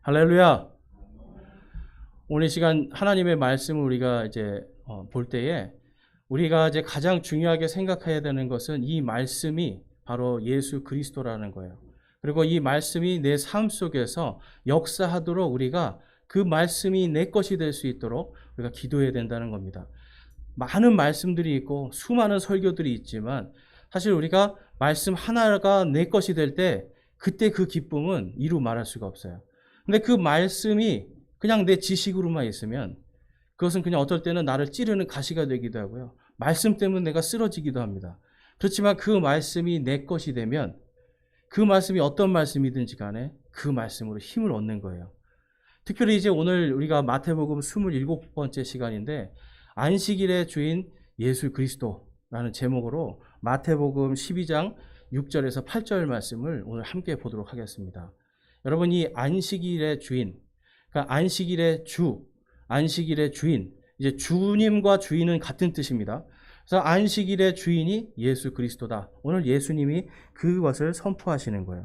할렐루야. 오늘 시간 하나님의 말씀을 우리가 이제 볼 때에 우리가 이제 가장 중요하게 생각해야 되는 것은 이 말씀이 바로 예수 그리스도라는 거예요. 그리고 이 말씀이 내 삶 속에서 역사하도록 우리가 그 말씀이 내 것이 될 수 있도록 우리가 기도해야 된다는 겁니다. 많은 말씀들이 있고 수많은 설교들이 있지만 사실 우리가 말씀 하나가 내 것이 될 때 그때 그 기쁨은 이루 말할 수가 없어요. 근데 그 말씀이 그냥 내 지식으로만 있으면 그것은 그냥 어떨 때는 나를 찌르는 가시가 되기도 하고요. 말씀 때문에 내가 쓰러지기도 합니다. 그렇지만 그 말씀이 내 것이 되면 그 말씀이 어떤 말씀이든지 간에 그 말씀으로 힘을 얻는 거예요. 특별히 이제 오늘 우리가 마태복음 27번째 시간인데 안식일의 주인 예수 그리스도라는 제목으로 마태복음 12장 6절에서 8절 말씀을 오늘 함께 보도록 하겠습니다. 여러분, 이 안식일의 주인, 그러니까 안식일의 주, 안식일의 주인, 이제 주님과 주인은 같은 뜻입니다. 그래서 안식일의 주인이 예수 그리스도다. 오늘 예수님이 그것을 선포하시는 거예요.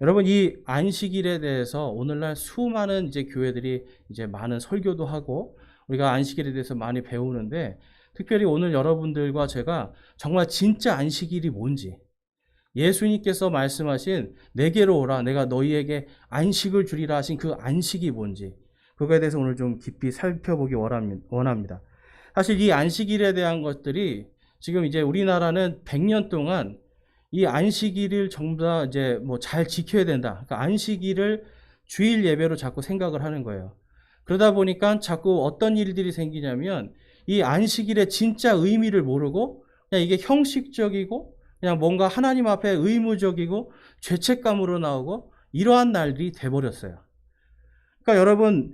여러분, 이 안식일에 대해서 오늘날 수많은 이제 교회들이 이제 많은 설교도 하고 우리가 안식일에 대해서 많이 배우는데 특별히 오늘 여러분들과 제가 정말 진짜 안식일이 뭔지, 예수님께서 말씀하신 내게로 오라 내가 너희에게 안식을 주리라 하신 그 안식이 뭔지 그거에 대해서 오늘 좀 깊이 살펴보기 원합니다. 사실 이 안식일에 대한 것들이 지금 이제 우리나라는 100년 동안 이 안식일을 전부 다 이제 뭐 잘 지켜야 된다. 그러니까 안식일을 주일 예배로 자꾸 생각을 하는 거예요. 그러다 보니까 자꾸 어떤 일들이 생기냐면 이 안식일의 진짜 의미를 모르고 그냥 이게 형식적이고 그냥 뭔가 하나님 앞에 의무적이고 죄책감으로 나오고 이러한 날들이 돼버렸어요. 그러니까 여러분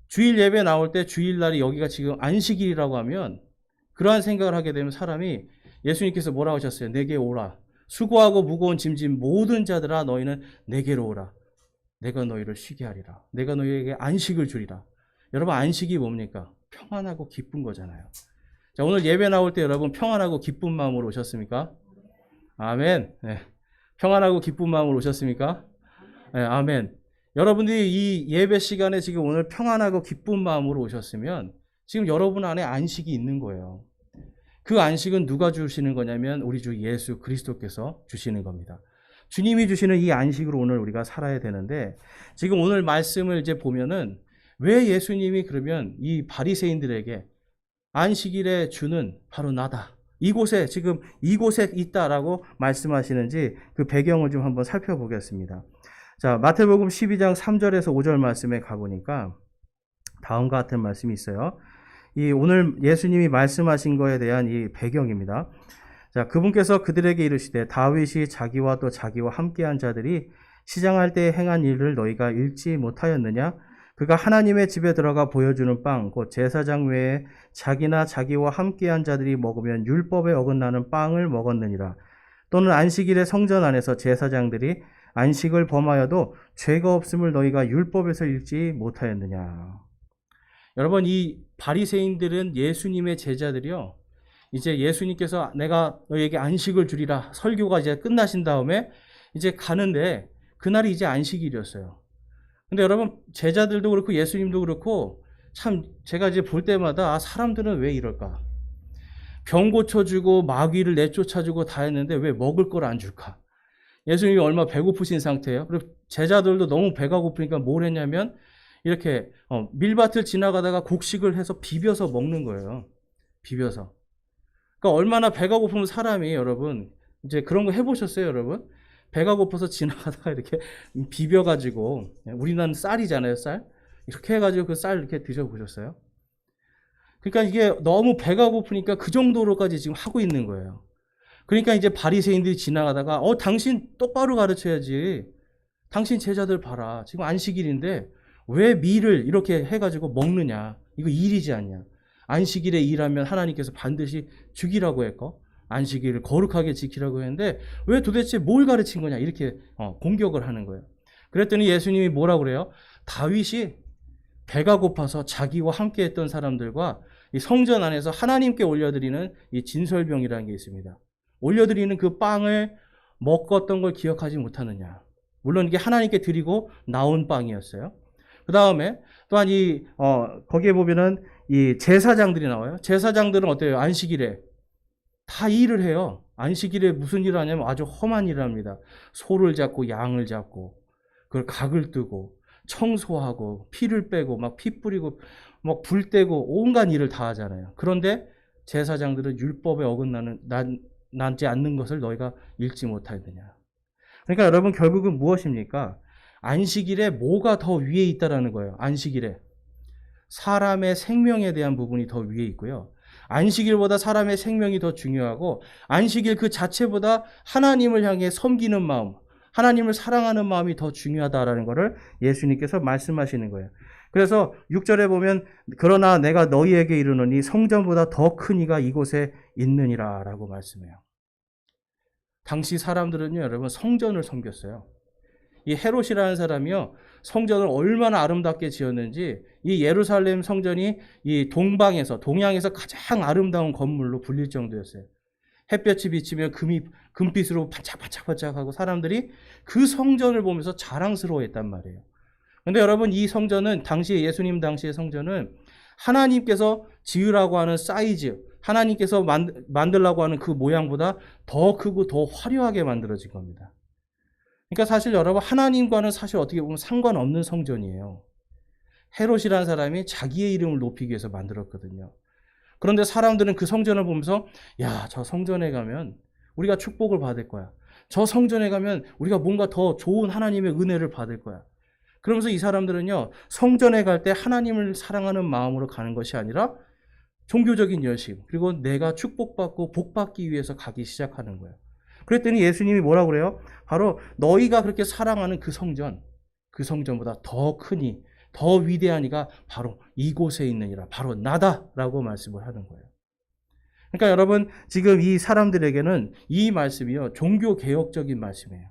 주일 예배 나올 때 주일날이 여기가 지금 안식일이라고 하면 그러한 생각을 하게 되면 사람이 예수님께서 뭐라고 하셨어요? 내게 오라. 수고하고 무거운 짐진 모든 자들아 너희는 내게로 오라. 내가 너희를 쉬게 하리라. 내가 너희에게 안식을 주리라. 여러분 안식이 뭡니까? 평안하고 기쁜 거잖아요. 자, 오늘 예배 나올 때 여러분 평안하고 기쁜 마음으로 오셨습니까? 아멘. 네. 평안하고 기쁜 마음으로 오셨습니까? 네, 아멘. 여러분들이 이 예배 시간에 지금 오늘 평안하고 기쁜 마음으로 오셨으면 지금 여러분 안에 안식이 있는 거예요. 그 안식은 누가 주시는 거냐면 우리 주 예수 그리스도께서 주시는 겁니다. 주님이 주시는 이 안식으로 오늘 우리가 살아야 되는데 지금 오늘 말씀을 이제 보면은 왜 예수님이 그러면 이 바리새인들에게 안식일에 주는 바로 나다. 이곳에 지금 이곳에 있다라고 말씀하시는지 그 배경을 좀 한번 살펴보겠습니다. 자, 마태복음 12장 3절에서 5절 말씀에 가보니까 다음과 같은 말씀이 있어요. 이 오늘 예수님이 말씀하신 거에 대한 이 배경입니다. 자, 그분께서 그들에게 이르시되 다윗이 자기와 또 자기와 함께한 자들이 시장할 때 행한 일을 너희가 읽지 못하였느냐? 그가 하나님의 집에 들어가 보여주는 빵, 곧 제사장 외에 자기나 자기와 함께한 자들이 먹으면 율법에 어긋나는 빵을 먹었느니라. 또는 안식일의 성전 안에서 제사장들이 안식을 범하여도 죄가 없음을 너희가 율법에서 읽지 못하였느냐. 여러분, 이 바리새인들은 예수님의 제자들이요. 이제 예수님께서 내가 너희에게 안식을 주리라 설교가 이제 끝나신 다음에 이제 가는데 그날이 이제 안식일이었어요. 근데 여러분 제자들도 그렇고 예수님도 그렇고 참 제가 이제 볼 때마다 사람들은 왜 이럴까? 병 고쳐주고 마귀를 내쫓아주고 다 했는데 왜 먹을 걸 안 줄까? 예수님이 얼마 배고프신 상태예요. 그리고 제자들도 너무 배가 고프니까 뭘 했냐면 이렇게 밀밭을 지나가다가 곡식을 해서 비벼서 먹는 거예요. 비벼서. 그러니까 얼마나 배가 고프면 사람이 여러분 이제 그런 거 해보셨어요, 여러분? 배가 고파서 지나가다가 이렇게 비벼가지고 우리나라는 쌀이잖아요, 쌀. 이렇게 해가지고 그 쌀 이렇게 드셔보셨어요? 그러니까 이게 너무 배가 고프니까 그 정도로까지 지금 하고 있는 거예요. 그러니까 이제 바리새인들이 지나가다가 당신 똑바로 가르쳐야지. 당신 제자들 봐라. 지금 안식일인데 왜 밀을 이렇게 해가지고 먹느냐. 이거 일이지 않냐. 안식일에 일하면 하나님께서 반드시 죽이라고 했고 안식일을 거룩하게 지키라고 했는데 왜 도대체 뭘 가르친 거냐 이렇게 공격을 하는 거예요. 그랬더니 예수님이 뭐라고 그래요? 다윗이 배가 고파서 자기와 함께 했던 사람들과 이 성전 안에서 하나님께 올려드리는 이 진설병이라는 게 있습니다. 올려드리는 그 빵을 먹었던 걸 기억하지 못하느냐. 물론 이게 하나님께 드리고 나온 빵이었어요. 그 다음에 또한 거기에 보면은 이 제사장들이 나와요. 제사장들은 어때요? 안식일에 다 일을 해요. 안식일에 무슨 일을 하냐면 아주 험한 일을 합니다. 소를 잡고 양을 잡고 그걸 각을 뜨고 청소하고 피를 빼고 막 피 뿌리고 막 불 떼고 온갖 일을 다 하잖아요. 그런데 제사장들은 율법에 어긋나지 않는 것을 너희가 읽지 못하느냐. 그러니까 여러분 결국은 무엇입니까? 안식일에 뭐가 더 위에 있다라는 거예요. 안식일에 사람의 생명에 대한 부분이 더 위에 있고요. 안식일보다 사람의 생명이 더 중요하고 안식일 그 자체보다 하나님을 향해 섬기는 마음, 하나님을 사랑하는 마음이 더 중요하다라는 것을 예수님께서 말씀하시는 거예요. 그래서 6절에 보면 그러나 내가 너희에게 이르노니 성전보다 더 큰 이가 이곳에 있느니라 라고 말씀해요. 당시 사람들은요, 여러분 성전을 섬겼어요. 이 헤롯이라는 사람이요, 성전을 얼마나 아름답게 지었는지 이 예루살렘 성전이 이 동양에서 가장 아름다운 건물로 불릴 정도였어요. 햇볕이 비치면 금빛으로 반짝반짝반짝하고 사람들이 그 성전을 보면서 자랑스러워했단 말이에요. 그런데 여러분 이 성전은 예수님 당시의 성전은 하나님께서 지으라고 하는 사이즈, 하나님께서 만들라고 하는 그 모양보다 더 크고 더 화려하게 만들어진 겁니다. 그러니까 사실 여러분 하나님과는 사실 어떻게 보면 상관없는 성전이에요. 헤롯이라는 사람이 자기의 이름을 높이기 위해서 만들었거든요. 그런데 사람들은 그 성전을 보면서 야, 저 성전에 가면 우리가 축복을 받을 거야. 저 성전에 가면 우리가 뭔가 더 좋은 하나님의 은혜를 받을 거야. 그러면서 이 사람들은요, 성전에 갈 때 하나님을 사랑하는 마음으로 가는 것이 아니라 종교적인 열심, 그리고 내가 축복받고 복받기 위해서 가기 시작하는 거예요. 그랬더니 예수님이 뭐라고 그래요? 바로 너희가 그렇게 사랑하는 그 성전보다 더 크니, 더 위대한 이가 바로 이곳에 있느니라, 바로 나다라고 말씀을 하는 거예요. 그러니까 여러분 지금 이 사람들에게는 이 말씀이요, 종교개혁적인 말씀이에요.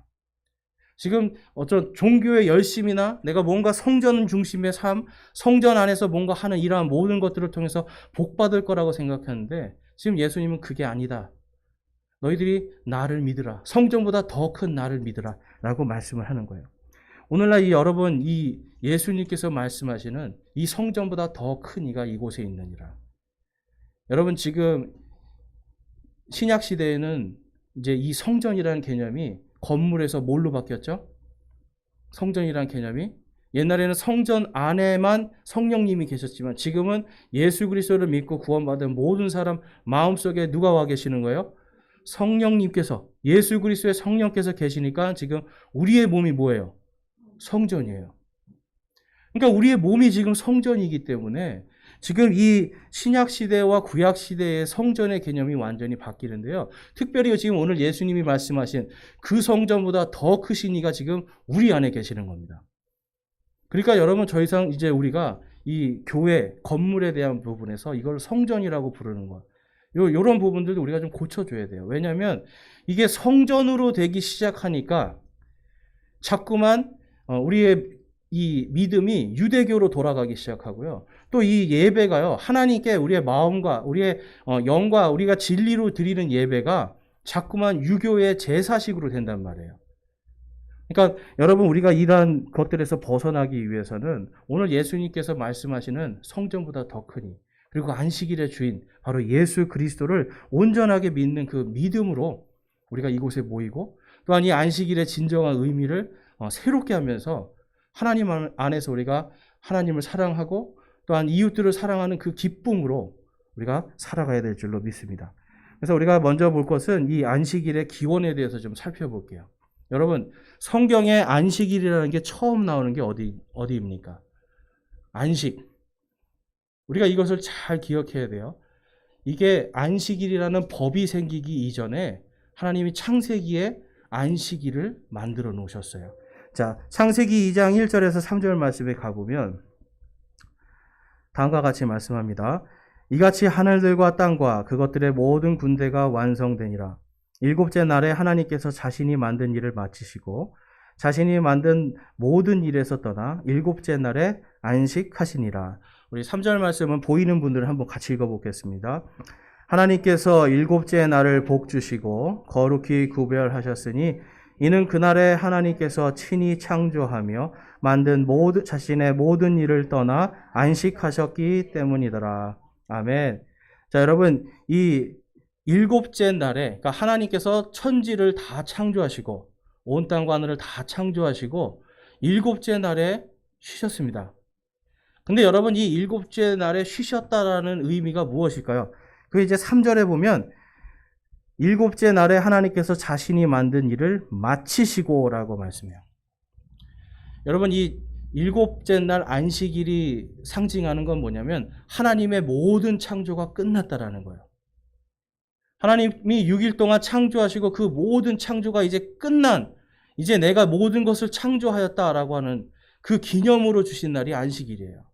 지금 어떤 종교의 열심이나 내가 뭔가 성전 중심의 삶, 성전 안에서 뭔가 하는 이러한 모든 것들을 통해서 복받을 거라고 생각하는데 지금 예수님은 그게 아니다. 너희들이 나를 믿으라. 성전보다 더 큰 나를 믿으라. 라고 말씀을 하는 거예요. 오늘날 여러분 이 예수님께서 말씀하시는 이 성전보다 더 큰 이가 이곳에 있느니라. 여러분 지금 신약 시대에는 이제 이 성전이라는 개념이 건물에서 뭘로 바뀌었죠? 성전이라는 개념이 옛날에는 성전 안에만 성령님이 계셨지만 지금은 예수 그리스도를 믿고 구원받은 모든 사람 마음속에 누가 와 계시는 거예요? 성령님께서, 예수 그리스도의 성령께서 계시니까 지금 우리의 몸이 뭐예요? 성전이에요. 그러니까 우리의 몸이 지금 성전이기 때문에 지금 이 신약 시대와 구약 시대의 성전의 개념이 완전히 바뀌는데요. 특별히 지금 오늘 예수님이 말씀하신 그 성전보다 더 크신 이가 지금 우리 안에 계시는 겁니다. 그러니까 여러분 더 이상 이제 우리가 이 교회 건물에 대한 부분에서 이걸 성전이라고 부르는 것, 이런 부분들도 우리가 좀 고쳐줘야 돼요. 왜냐하면 이게 성전으로 되기 시작하니까 자꾸만 우리의 이 믿음이 유대교로 돌아가기 시작하고요. 또 이 예배가요, 하나님께 우리의 마음과 우리의 영과 우리가 진리로 드리는 예배가 자꾸만 유교의 제사식으로 된단 말이에요. 그러니까 여러분 우리가 이러한 것들에서 벗어나기 위해서는 오늘 예수님께서 말씀하시는 성전보다 더 크니, 그리고 안식일의 주인 바로 예수 그리스도를 온전하게 믿는 그 믿음으로 우리가 이곳에 모이고, 또한 이 안식일의 진정한 의미를 새롭게 하면서 하나님 안에서 우리가 하나님을 사랑하고 또한 이웃들을 사랑하는 그 기쁨으로 우리가 살아가야 될 줄로 믿습니다. 그래서 우리가 먼저 볼 것은 이 안식일의 기원에 대해서 좀 살펴볼게요. 여러분 성경에 안식일이라는 게 처음 나오는 게 어디입니까? 안식. 우리가 이것을 잘 기억해야 돼요. 이게 안식일이라는 법이 생기기 이전에 하나님이 창세기에 안식일을 만들어 놓으셨어요. 자, 창세기 2장 1절에서 3절 말씀에 가보면 다음과 같이 말씀합니다. 이같이 하늘들과 땅과 그것들의 모든 군대가 완성되니라. 일곱째 날에 하나님께서 자신이 만든 일을 마치시고 자신이 만든 모든 일에서 떠나 일곱째 날에 안식하시니라. 우리 3절 말씀은 보이는 분들을 한번 같이 읽어보겠습니다. 하나님께서 일곱째 날을 복 주시고 거룩히 구별하셨으니 이는 그날에 하나님께서 친히 창조하며 만든 자신의 모든 일을 떠나 안식하셨기 때문이더라. 아멘. 자, 여러분, 이 일곱째 날에, 그러니까 하나님께서 천지를 다 창조하시고, 온 땅과 하늘을 다 창조하시고, 일곱째 날에 쉬셨습니다. 근데 여러분, 이 일곱째 날에 쉬셨다라는 의미가 무엇일까요? 그 이제 3절에 보면, 일곱째 날에 하나님께서 자신이 만든 일을 마치시고라고 말씀해요. 여러분, 이 일곱째 날 안식일이 상징하는 건 뭐냐면 하나님의 모든 창조가 끝났다라는 거예요. 하나님이 6일 동안 창조하시고 그 모든 창조가 이제 끝난, 이제 내가 모든 것을 창조하였다라고 하는 그 기념으로 주신 날이 안식일이에요.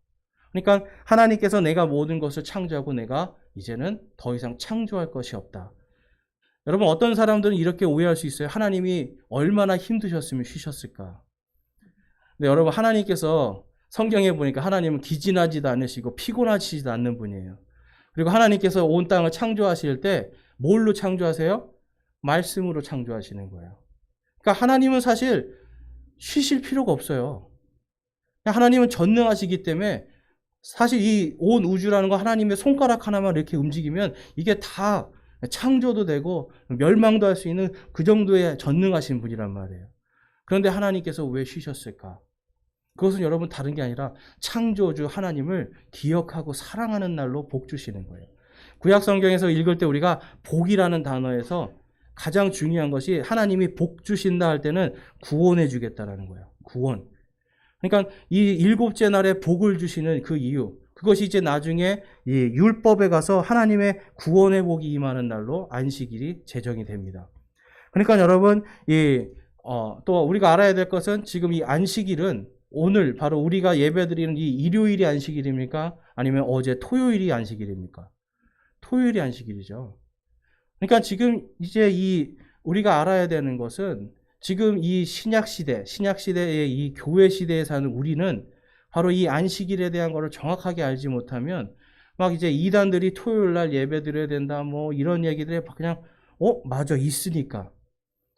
그러니까 하나님께서 내가 모든 것을 창조하고 내가 이제는 더 이상 창조할 것이 없다. 여러분, 어떤 사람들은 이렇게 오해할 수 있어요. 하나님이 얼마나 힘드셨으면 쉬셨을까? 근데 여러분, 하나님께서 성경에 보니까 하나님은 기진하지도 않으시고 피곤하시지도 않는 분이에요. 그리고 하나님께서 온 땅을 창조하실 때 뭘로 창조하세요? 말씀으로 창조하시는 거예요. 그러니까 하나님은 사실 쉬실 필요가 없어요. 하나님은 전능하시기 때문에 사실 이 온 우주라는 거 하나님의 손가락 하나만 이렇게 움직이면 이게 다 창조도 되고 멸망도 할 수 있는 그 정도의 전능하신 분이란 말이에요. 그런데 하나님께서 왜 쉬셨을까? 그것은 여러분 다른 게 아니라 창조주 하나님을 기억하고 사랑하는 날로 복 주시는 거예요. 구약 성경에서 읽을 때 우리가 복이라는 단어에서 가장 중요한 것이 하나님이 복 주신다 할 때는 구원해 주겠다라는 거예요. 구원. 그러니까 이 일곱째 날에 복을 주시는 그 이유, 그것이 이제 나중에 이 율법에 가서 하나님의 구원의 복이 임하는 날로 안식일이 제정이 됩니다. 그러니까 여러분, 또 우리가 알아야 될 것은 지금 이 안식일은 오늘 바로 우리가 예배드리는 이 일요일이 안식일입니까? 아니면 어제 토요일이 안식일입니까? 토요일이 안식일이죠. 그러니까 지금 이제 우리가 알아야 되는 것은 지금 이 신약시대의 이 교회 시대에 사는 우리는 바로 이 안식일에 대한 것을 정확하게 알지 못하면 막 이제 이단들이 토요일 날 예배 드려야 된다 뭐 이런 얘기들에 그냥 맞아 있으니까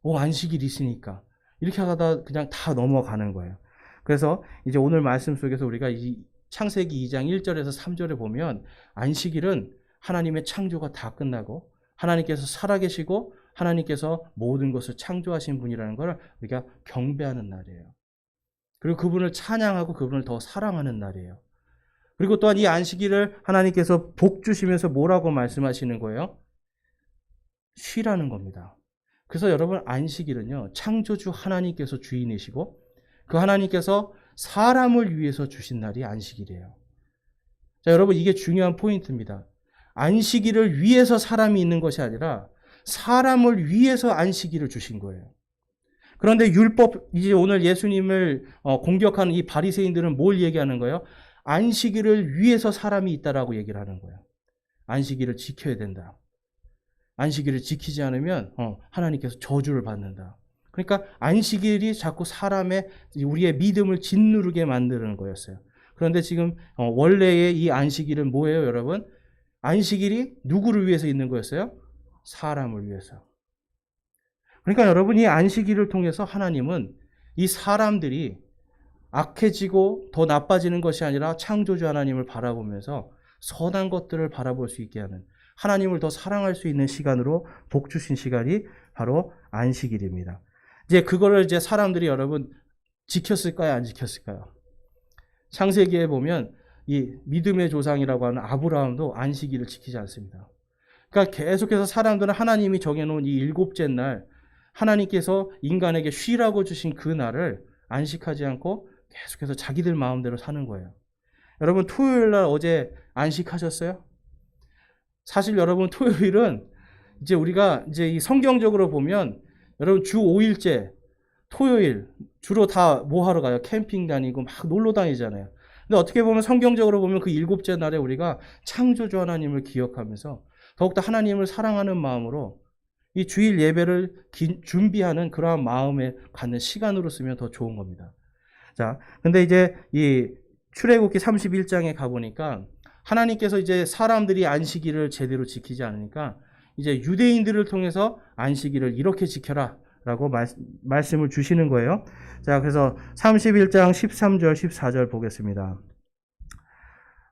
안식일 있으니까 이렇게 하다 그냥 다 넘어가는 거예요. 그래서 이제 오늘 말씀 속에서 우리가 이 창세기 2장 1절에서 3절에 보면 안식일은 하나님의 창조가 다 끝나고 하나님께서 살아계시고 하나님께서 모든 것을 창조하신 분이라는 걸 우리가 경배하는 날이에요. 그리고 그분을 찬양하고 그분을 더 사랑하는 날이에요. 그리고 또한 이 안식일을 하나님께서 복 주시면서 뭐라고 말씀하시는 거예요? 쉬라는 겁니다. 그래서 여러분, 안식일은요, 창조주 하나님께서 주인이시고 그 하나님께서 사람을 위해서 주신 날이 안식일이에요. 자, 여러분, 이게 중요한 포인트입니다. 안식일을 위해서 사람이 있는 것이 아니라 사람을 위해서 안식일을 주신 거예요. 그런데 이제 오늘 예수님을 공격하는 이 바리새인들은 뭘 얘기하는 거예요? 안식일을 위해서 사람이 있다라고 얘기를 하는 거예요. 안식일을 지켜야 된다. 안식일을 지키지 않으면 하나님께서 저주를 받는다. 그러니까 안식일이 자꾸 우리의 믿음을 짓누르게 만드는 거였어요. 그런데 지금 원래의 이 안식일은 뭐예요, 여러분? 안식일이 누구를 위해서 있는 거였어요? 사람을 위해서. 그러니까 여러분, 이 안식일을 통해서 하나님은 이 사람들이 악해지고 더 나빠지는 것이 아니라 창조주 하나님을 바라보면서 선한 것들을 바라볼 수 있게 하는, 하나님을 더 사랑할 수 있는 시간으로 복 주신 시간이 바로 안식일입니다. 이제 그거를 이제 사람들이 여러분 지켰을까요, 안 지켰을까요? 창세기에 보면 이 믿음의 조상이라고 하는 아브라함도 안식일을 지키지 않습니다. 그러니까 계속해서 사람들은 하나님이 정해놓은 이 일곱째 날, 하나님께서 인간에게 쉬라고 주신 그 날을 안식하지 않고 계속해서 자기들 마음대로 사는 거예요. 여러분, 토요일 날 어제 안식하셨어요? 사실 여러분, 토요일은 이제 우리가 이제 이 성경적으로 보면 여러분 주 5일째 토요일 주로 다 뭐 하러 가요? 캠핑 다니고 막 놀러 다니잖아요. 근데 어떻게 보면 성경적으로 보면 그 일곱째 날에 우리가 창조주 하나님을 기억하면서 더욱더 하나님을 사랑하는 마음으로 이 주일 예배를 준비하는 그러한 마음에 갖는 시간으로 쓰면 더 좋은 겁니다. 자, 근데 이제 이 출애굽기 31장에 가보니까 하나님께서 이제 사람들이 안식일을 제대로 지키지 않으니까 이제 유대인들을 통해서 안식일을 이렇게 지켜라 라고 말씀을 주시는 거예요. 자, 그래서 31장 13절, 14절 보겠습니다.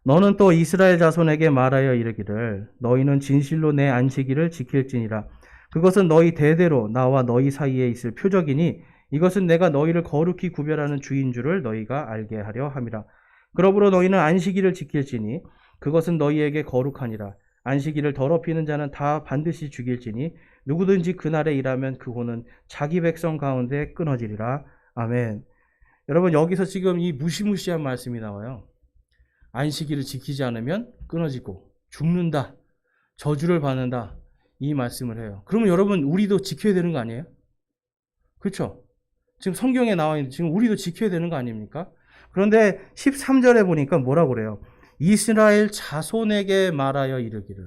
너는 또 이스라엘 자손에게 말하여 이르기를 너희는 진실로 내 안식일을 지킬지니라. 그것은 너희 대대로 나와 너희 사이에 있을 표적이니 이것은 내가 너희를 거룩히 구별하는 주인 줄을 너희가 알게 하려 함이라. 그러므로 너희는 안식일을 지킬지니 그것은 너희에게 거룩하니라. 안식일을 더럽히는 자는 다 반드시 죽일지니 누구든지 그날에 일하면 그 호는 자기 백성 가운데 끊어지리라. 아멘. 여러분, 여기서 지금 이 무시무시한 말씀이 나와요. 안식일을 지키지 않으면 끊어지고 죽는다, 저주를 받는다, 이 말씀을 해요. 그러면 여러분, 우리도 지켜야 되는 거 아니에요? 그렇죠? 지금 성경에 나와 있는, 지금 우리도 지켜야 되는 거 아닙니까? 그런데 13절에 보니까 뭐라고 그래요? 이스라엘 자손에게 말하여 이르기를.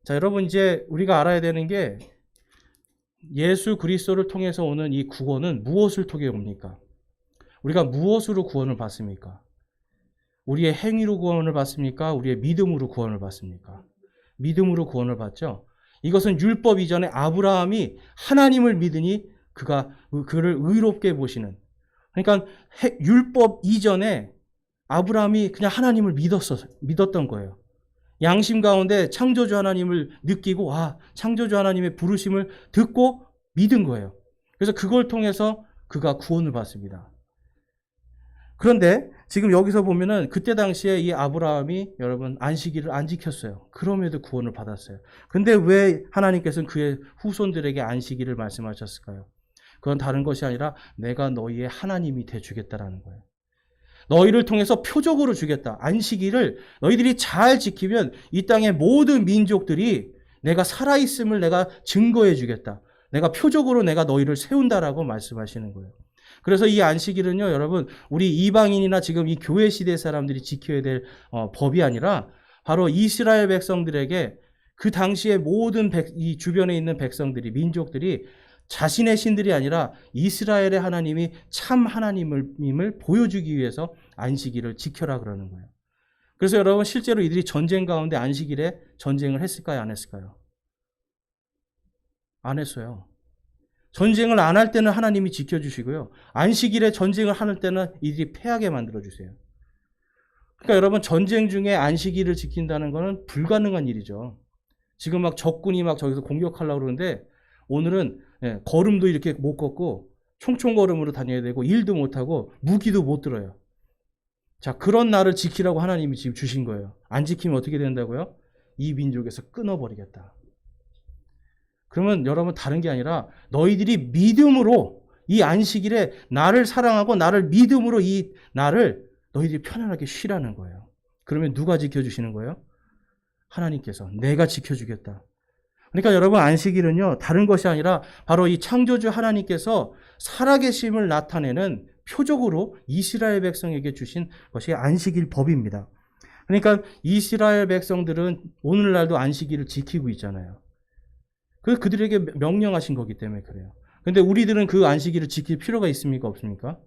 자, 여러분, 이제 우리가 알아야 되는 게 예수 그리스도를 통해서 오는 이 구원은 무엇을 통해 옵니까? 우리가 무엇으로 구원을 받습니까? 우리의 행위로 구원을 받습니까? 우리의 믿음으로 구원을 받습니까? 믿음으로 구원을 받죠. 이것은 율법 이전에 아브라함이 하나님을 믿으니 그를 의롭게 보시는. 그러니까 율법 이전에 아브라함이 그냥 하나님을 믿었던 거예요. 양심 가운데 창조주 하나님을 느끼고 창조주 하나님의 부르심을 듣고 믿은 거예요. 그래서 그걸 통해서 그가 구원을 받습니다. 그런데 지금 여기서 보면은 그때 당시에 이 아브라함이 여러분 안식일을 안 지켰어요. 그럼에도 구원을 받았어요. 근데 왜 하나님께서는 그의 후손들에게 안식일을 말씀하셨을까요? 그건 다른 것이 아니라 내가 너희의 하나님이 되주겠다라는 거예요. 너희를 통해서 표적으로 주겠다. 안식일을 너희들이 잘 지키면 이 땅의 모든 민족들이 내가 살아있음을 내가 증거해 주겠다. 내가 표적으로 내가 너희를 세운다라고 말씀하시는 거예요. 그래서 이 안식일은요, 여러분, 우리 이방인이나 지금 이 교회 시대 사람들이 지켜야 될 법이 아니라 바로 이스라엘 백성들에게 그 당시에 모든 이 주변에 있는 백성들이, 자신의 신들이 아니라 이스라엘의 하나님이 참 하나님을 보여주기 위해서 안식일을 지켜라 그러는 거예요. 그래서 여러분, 실제로 이들이 전쟁 가운데 안식일에 전쟁을 했을까요? 안 했을까요? 안 했어요. 전쟁을 안 할 때는 하나님이 지켜주시고요. 안식일에 전쟁을 할 때는 이들이 패하게 만들어주세요. 그러니까 여러분, 전쟁 중에 안식일을 지킨다는 것은 불가능한 일이죠. 지금 막 적군이 막 저기서 공격하려고 그러는데 오늘은 걸음도 이렇게 못 걷고 총총걸음으로 다녀야 되고 일도 못하고 무기도 못 들어요. 자, 그런 날을 지키라고 하나님이 지금 주신 거예요. 안 지키면 어떻게 된다고요? 이 민족에서 끊어버리겠다. 그러면 여러분, 다른 게 아니라 너희들이 믿음으로 이 안식일에 나를 사랑하고 나를 믿음으로 이 날을 너희들이 편안하게 쉬라는 거예요. 그러면 누가 지켜주시는 거예요? 하나님께서. 내가 지켜주겠다. 그러니까 여러분, 안식일은요, 다른 것이 아니라 바로 이 창조주 하나님께서 살아계심을 나타내는 표적으로 이스라엘 백성에게 주신 것이 안식일 법입니다. 그러니까 이스라엘 백성들은 오늘날도 안식일을 지키고 있잖아요. 그들에게 명령하신 거기 때문에 그래요. 근데 우리들은 그 안식일을 지킬 필요가 있습니까? 없습니까?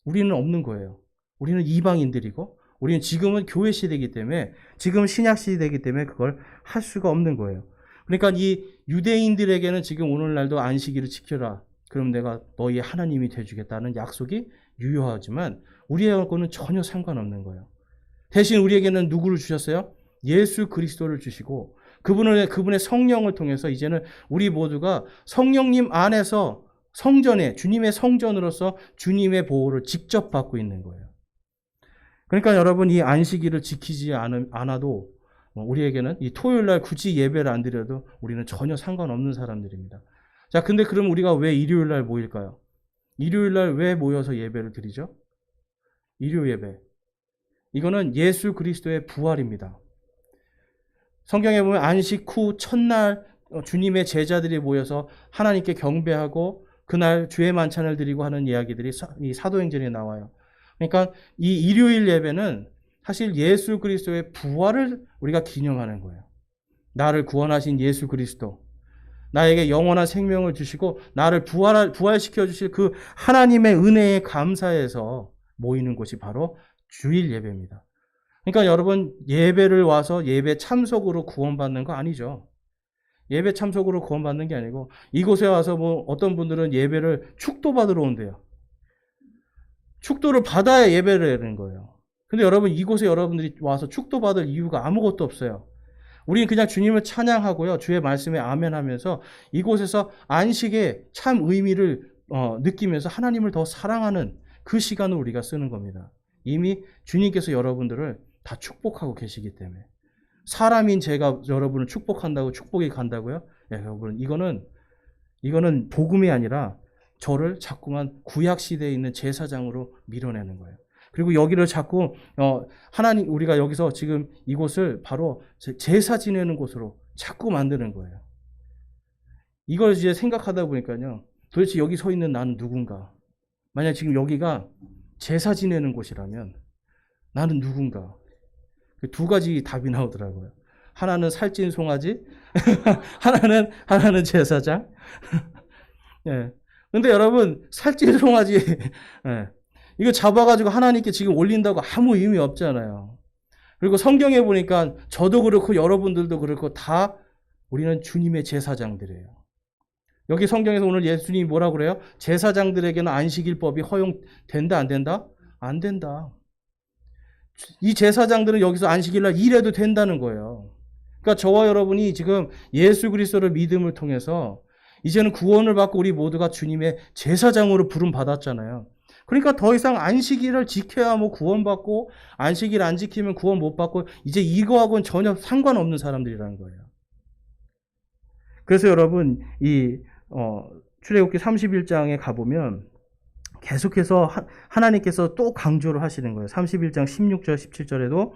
우리는 없는 거예요. 우리는 이방인들이고 우리는 지금은 교회 시대이기 때문에, 지금 신약 시대이기 때문에 그걸 할 수가 없는 거예요. 그러니까 이 유대인들에게는 지금 오늘날도 안식일을 지켜라. 그럼 내가 너희의 하나님이 되주겠다는 약속이 유효하지만 우리하고는 전혀 상관없는 거예요. 대신 우리에게는 누구를 주셨어요? 예수 그리스도를 주시고 그분의 성령을 통해서 이제는 우리 모두가 성령님 안에서 성전에, 주님의 성전으로서 주님의 보호를 직접 받고 있는 거예요. 그러니까 여러분, 이 안식일을 지키지 않아도 우리에게는 이 토요일 날 굳이 예배를 안 드려도 우리는 전혀 상관없는 사람들입니다. 자, 근데 그럼 우리가 왜 일요일 날 모일까요? 일요일 날 왜 모여서 예배를 드리죠? 일요 예배. 이거는 예수 그리스도의 부활입니다. 성경에 보면 안식 후 첫날 주님의 제자들이 모여서 하나님께 경배하고 그날 주의 만찬을 드리고 하는 이야기들이 이 사도행전에 나와요. 그러니까 이 일요일 예배는 사실 예수 그리스도의 부활을 우리가 기념하는 거예요. 나를 구원하신 예수 그리스도, 나에게 영원한 생명을 주시고 나를 부활시켜 주실 그 하나님의 은혜에 감사해서 모이는 곳이 바로 주일 예배입니다. 그러니까 여러분, 예배를 와서 예배 참석으로 구원받는 거 아니죠. 예배 참석으로 구원받는 게 아니고 이곳에 와서 뭐 어떤 분들은 예배를 축도받으러 온대요. 축도를 받아야 예배를 하는 거예요. 근데 여러분 이곳에 여러분들이 와서 축도받을 이유가 아무것도 없어요. 우리는 그냥 주님을 찬양하고요. 주의 말씀에 아멘하면서 이곳에서 안식의 참 의미를 느끼면서 하나님을 더 사랑하는 그 시간을 우리가 쓰는 겁니다. 이미 주님께서 여러분들을 다 축복하고 계시기 때문에. 사람인 제가 여러분을 축복한다고 축복이 간다고요? 예, 여러분 이거는 복음이 아니라 저를 자꾸만 구약 시대에 있는 제사장으로 밀어내는 거예요. 그리고 여기를 자꾸 하나님 우리가 여기서 지금 이곳을 바로 제사 지내는 곳으로 자꾸 만드는 거예요. 이걸 이제 생각하다 보니까요. 도대체 여기 서 있는 나는 누군가? 만약 지금 여기가 제사 지내는 곳이라면 나는 누군가? 두 가지 답이 나오더라고요. 하나는 살찐 송아지, 하나는 제사장. 예. 근데 여러분 살찐 송아지 예. 이거 잡아가지고 하나님께 지금 올린다고 아무 의미 없잖아요. 그리고 성경에 보니까 저도 그렇고 여러분들도 그렇고 다 우리는 주님의 제사장들이에요. 여기 성경에서 오늘 예수님이 뭐라고 그래요? 제사장들에게는 안식일법이 허용된다 안 된다? 안 된다. 이 제사장들은 여기서 안식일날 일해도 된다는 거예요. 그러니까 저와 여러분이 지금 예수 그리스도를 믿음을 통해서 이제는 구원을 받고 우리 모두가 주님의 제사장으로 부름 받았잖아요. 그러니까 더 이상 안식일을 지켜야 뭐 구원받고 안식일 안 지키면 구원 못 받고 이제 이거하고는 전혀 상관없는 사람들이라는 거예요. 그래서 여러분 이 출애굽기 31장에 가보면 계속해서 하나님께서 또 강조를 하시는 거예요. 31장 16절 17절에도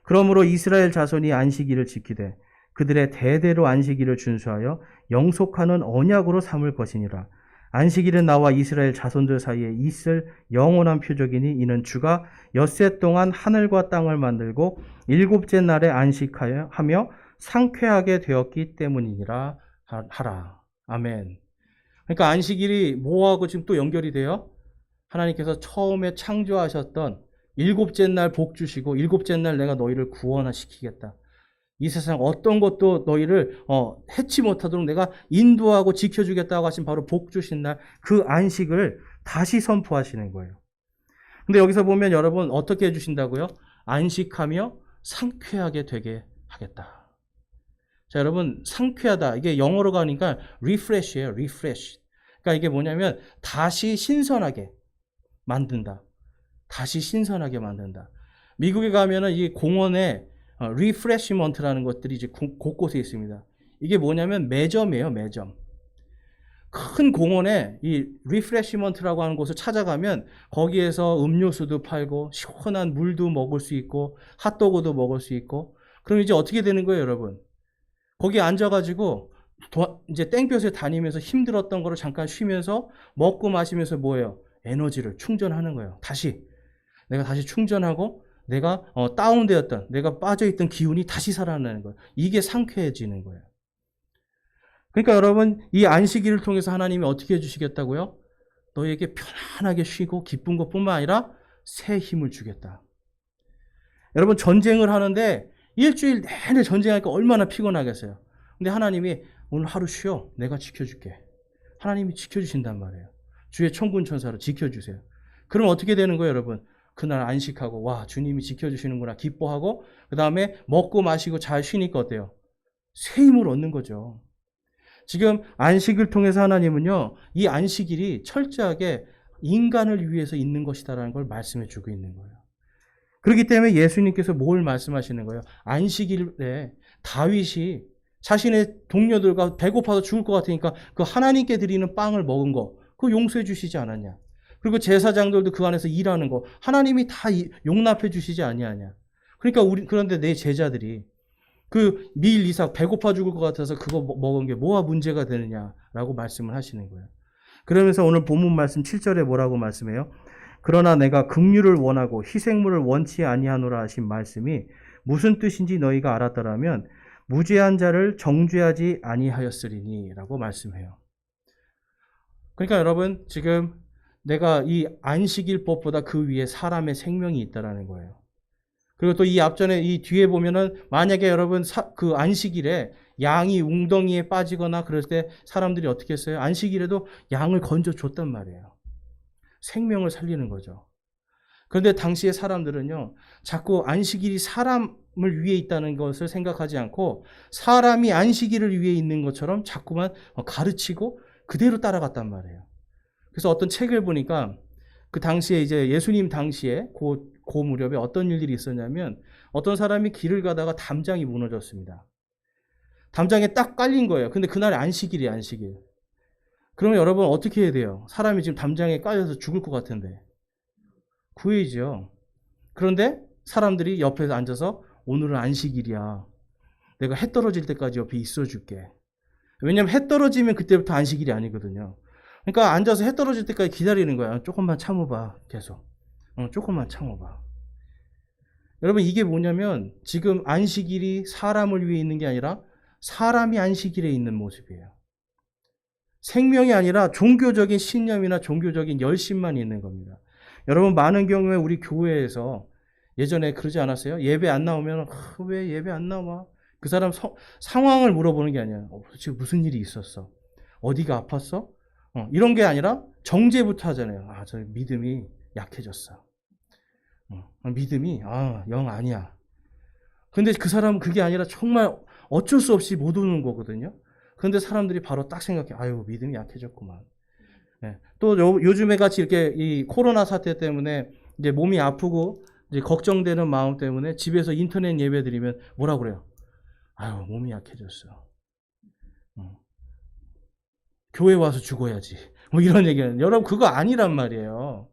그러므로 이스라엘 자손이 안식일을 지키되 그들의 대대로 안식일을 준수하여 영속하는 언약으로 삼을 것이니라. 안식일은 나와 이스라엘 자손들 사이에 있을 영원한 표적이니 이는 주가 엿새 동안 하늘과 땅을 만들고 일곱째 날에 안식하며 상쾌하게 되었기 때문이니라 하라. 아멘. 그러니까 안식일이 뭐하고 지금 또 연결이 돼요? 하나님께서 처음에 창조하셨던 일곱째 날 복 주시고 일곱째 날 내가 너희를 구원시키겠다. 이 세상 어떤 것도 너희를 해치 못하도록 내가 인도하고 지켜주겠다고 하신 바로 복 주신 날 그 안식을 다시 선포하시는 거예요. 근데 여기서 보면 여러분 어떻게 해주신다고요? 안식하며 상쾌하게 되게 하겠다. 자, 여러분 상쾌하다. 이게 영어로 가니까 refresh예요. refresh. 그러니까 이게 뭐냐면 다시 신선하게 만든다. 다시 신선하게 만든다. 미국에 가면은 이 공원에 리프레시먼트라는 것들이 이제 곳곳에 있습니다. 이게 뭐냐면 매점이에요, 매점. 큰 공원에 이 리프레시먼트라고 하는 곳을 찾아가면 거기에서 음료수도 팔고 시원한 물도 먹을 수 있고 핫도그도 먹을 수 있고 그럼 이제 어떻게 되는 거예요, 여러분? 거기 앉아가지고 이제 땡볕에 다니면서 힘들었던 거를 잠깐 쉬면서 먹고 마시면서 뭐예요? 에너지를 충전하는 거예요. 내가 다시 충전하고 내가 다운되었던, 내가 빠져있던 기운이 다시 살아나는 거예요. 이게 상쾌해지는 거예요. 그러니까 여러분, 이 안식일을 통해서 하나님이 어떻게 해주시겠다고요? 너에게 편안하게 쉬고 기쁜 것뿐만 아니라 새 힘을 주겠다. 여러분, 전쟁을 하는데 일주일 내내 전쟁하니까 얼마나 피곤하겠어요. 근데 하나님이 오늘 하루 쉬어. 내가 지켜줄게. 하나님이 지켜주신단 말이에요. 주의 천군 천사로 지켜주세요. 그럼 어떻게 되는 거예요, 여러분? 그날 안식하고 와 주님이 지켜주시는구나 기뻐하고 그 다음에 먹고 마시고 잘 쉬니까 어때요? 새 힘을 얻는 거죠. 지금 안식을 통해서 하나님은요 이 안식일이 철저하게 인간을 위해서 있는 것이다라는 걸 말씀해 주고 있는 거예요. 그렇기 때문에 예수님께서 뭘 말씀하시는 거예요? 안식일에 다윗이 자신의 동료들과 배고파서 죽을 것 같으니까 그 하나님께 드리는 빵을 먹은 거 그거 용서해 주시지 않았냐? 그리고 제사장들도 그 안에서 일하는 거 하나님이 다 용납해 주시지 아니하냐. 그러니까 그런데 내 제자들이 그 미일 이상 배고파 죽을 것 같아서 그거 먹은 게 뭐가 문제가 되느냐라고 말씀을 하시는 거예요. 그러면서 오늘 본문 말씀 7절에 뭐라고 말씀해요? 그러나 내가 긍휼을 원하고 희생물을 원치 아니하노라 하신 말씀이 무슨 뜻인지 너희가 알았더라면 무죄한 자를 정죄하지 아니하였으리니 라고 말씀해요. 그러니까 여러분 지금 내가 이 안식일법보다 그 위에 사람의 생명이 있다라는 거예요. 그리고 또 이 앞전에 이 뒤에 보면은 만약에 여러분 그 안식일에 양이 웅덩이에 빠지거나 그럴 때 사람들이 어떻게 했어요? 안식일에도 양을 건져 줬단 말이에요. 생명을 살리는 거죠. 그런데 당시의 사람들은요, 자꾸 안식일이 사람을 위해 있다는 것을 생각하지 않고 사람이 안식일을 위해 있는 것처럼 자꾸만 가르치고 그대로 따라갔단 말이에요. 그래서 어떤 책을 보니까 그 당시에 이제 예수님 당시에 그 무렵에 어떤 일들이 있었냐면 어떤 사람이 길을 가다가 담장이 무너졌습니다. 담장에 딱 깔린 거예요. 근데 그날 안식일이에요, 안식일. 그러면 여러분 어떻게 해야 돼요? 사람이 지금 담장에 깔려서 죽을 것 같은데. 구해야죠. 그런데 사람들이 옆에서 앉아서 오늘은 안식일이야. 내가 해 떨어질 때까지 옆에 있어줄게. 왜냐면 해 떨어지면 그때부터 안식일이 아니거든요. 그러니까 앉아서 해 떨어질 때까지 기다리는 거야. 조금만 참아봐. 계속. 조금만 참아봐. 여러분 이게 뭐냐면 지금 안식일이 사람을 위해 있는 게 아니라 사람이 안식일에 있는 모습이에요. 생명이 아니라 종교적인 신념이나 종교적인 열심만 있는 겁니다. 여러분 많은 경우에 우리 교회에서 예전에 그러지 않았어요? 예배 안 나오면 왜 예배 안 나와? 그 사람 상황을 물어보는 게 아니야. 지금 무슨 일이 있었어? 어디가 아팠어? 이런 게 아니라 정죄부터 하잖아요. 저 믿음이 약해졌어. 믿음이 영 아니야. 근데 그 사람은 그게 아니라 정말 어쩔 수 없이 못 오는 거거든요. 그런데 사람들이 바로 딱 생각해. 믿음이 약해졌구만. 네. 또 요즘에 같이 이렇게 이 코로나 사태 때문에 이제 몸이 아프고 이제 걱정되는 마음 때문에 집에서 인터넷 예배 드리면 뭐라 그래요? 몸이 약해졌어. 교회 와서 죽어야지. 뭐 이런 얘기는. 여러분 그거 아니란 말이에요.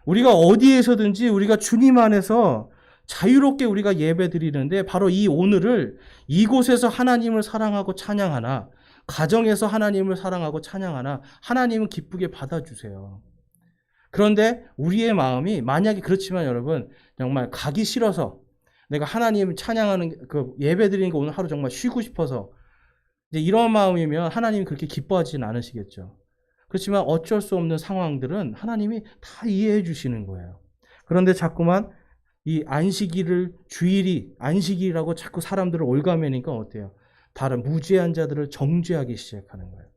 우리가 어디에서든지 우리가 주님 안에서 자유롭게 우리가 예배 드리는데 바로 이 오늘을 이곳에서 하나님을 사랑하고 찬양하나 가정에서 하나님을 사랑하고 찬양하나 하나님은 기쁘게 받아주세요. 그런데 우리의 마음이 만약에 그렇지만 여러분 정말 가기 싫어서 내가 하나님 찬양하는 그 예배 드리는 거 오늘 하루 정말 쉬고 싶어서 이제 이런 마음이면 하나님이 그렇게 기뻐하지는 않으시겠죠. 그렇지만 어쩔 수 없는 상황들은 하나님이 다 이해해 주시는 거예요. 그런데 자꾸만 이 안식일을 주일이 안식일이라고 자꾸 사람들을 올가매니까 어때요? 다른 무죄한 자들을 정죄하기 시작하는 거예요.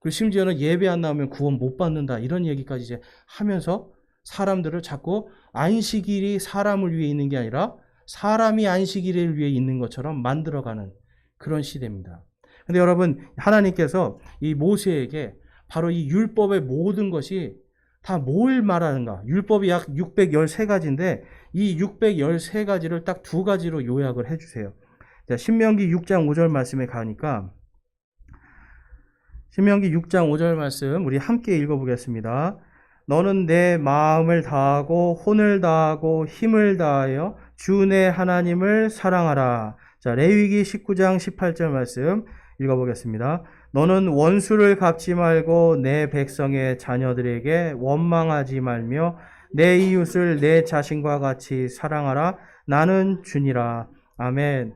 그리고 심지어는 예배 안 나오면 구원 못 받는다 이런 얘기까지 이제 하면서 사람들을 자꾸 안식일이 사람을 위해 있는 게 아니라 사람이 안식일을 위해 있는 것처럼 만들어가는 그런 시대입니다. 근데 여러분 하나님께서 이 모세에게 바로 이 율법의 모든 것이 다 뭘 말하는가? 율법이 약 613가지인데 이 613가지를 딱 두 가지로 요약을 해주세요. 자, 신명기 6장 5절 말씀에 가니까 신명기 6장 5절 말씀 우리 함께 읽어보겠습니다. 너는 내 마음을 다하고 혼을 다하고 힘을 다하여 주 내 하나님을 사랑하라. 자, 레위기 19장 18절 말씀 읽어보겠습니다. 너는 원수를 갚지 말고 내 백성의 자녀들에게 원망하지 말며 내 이웃을 내 자신과 같이 사랑하라. 나는 주니라. 아멘.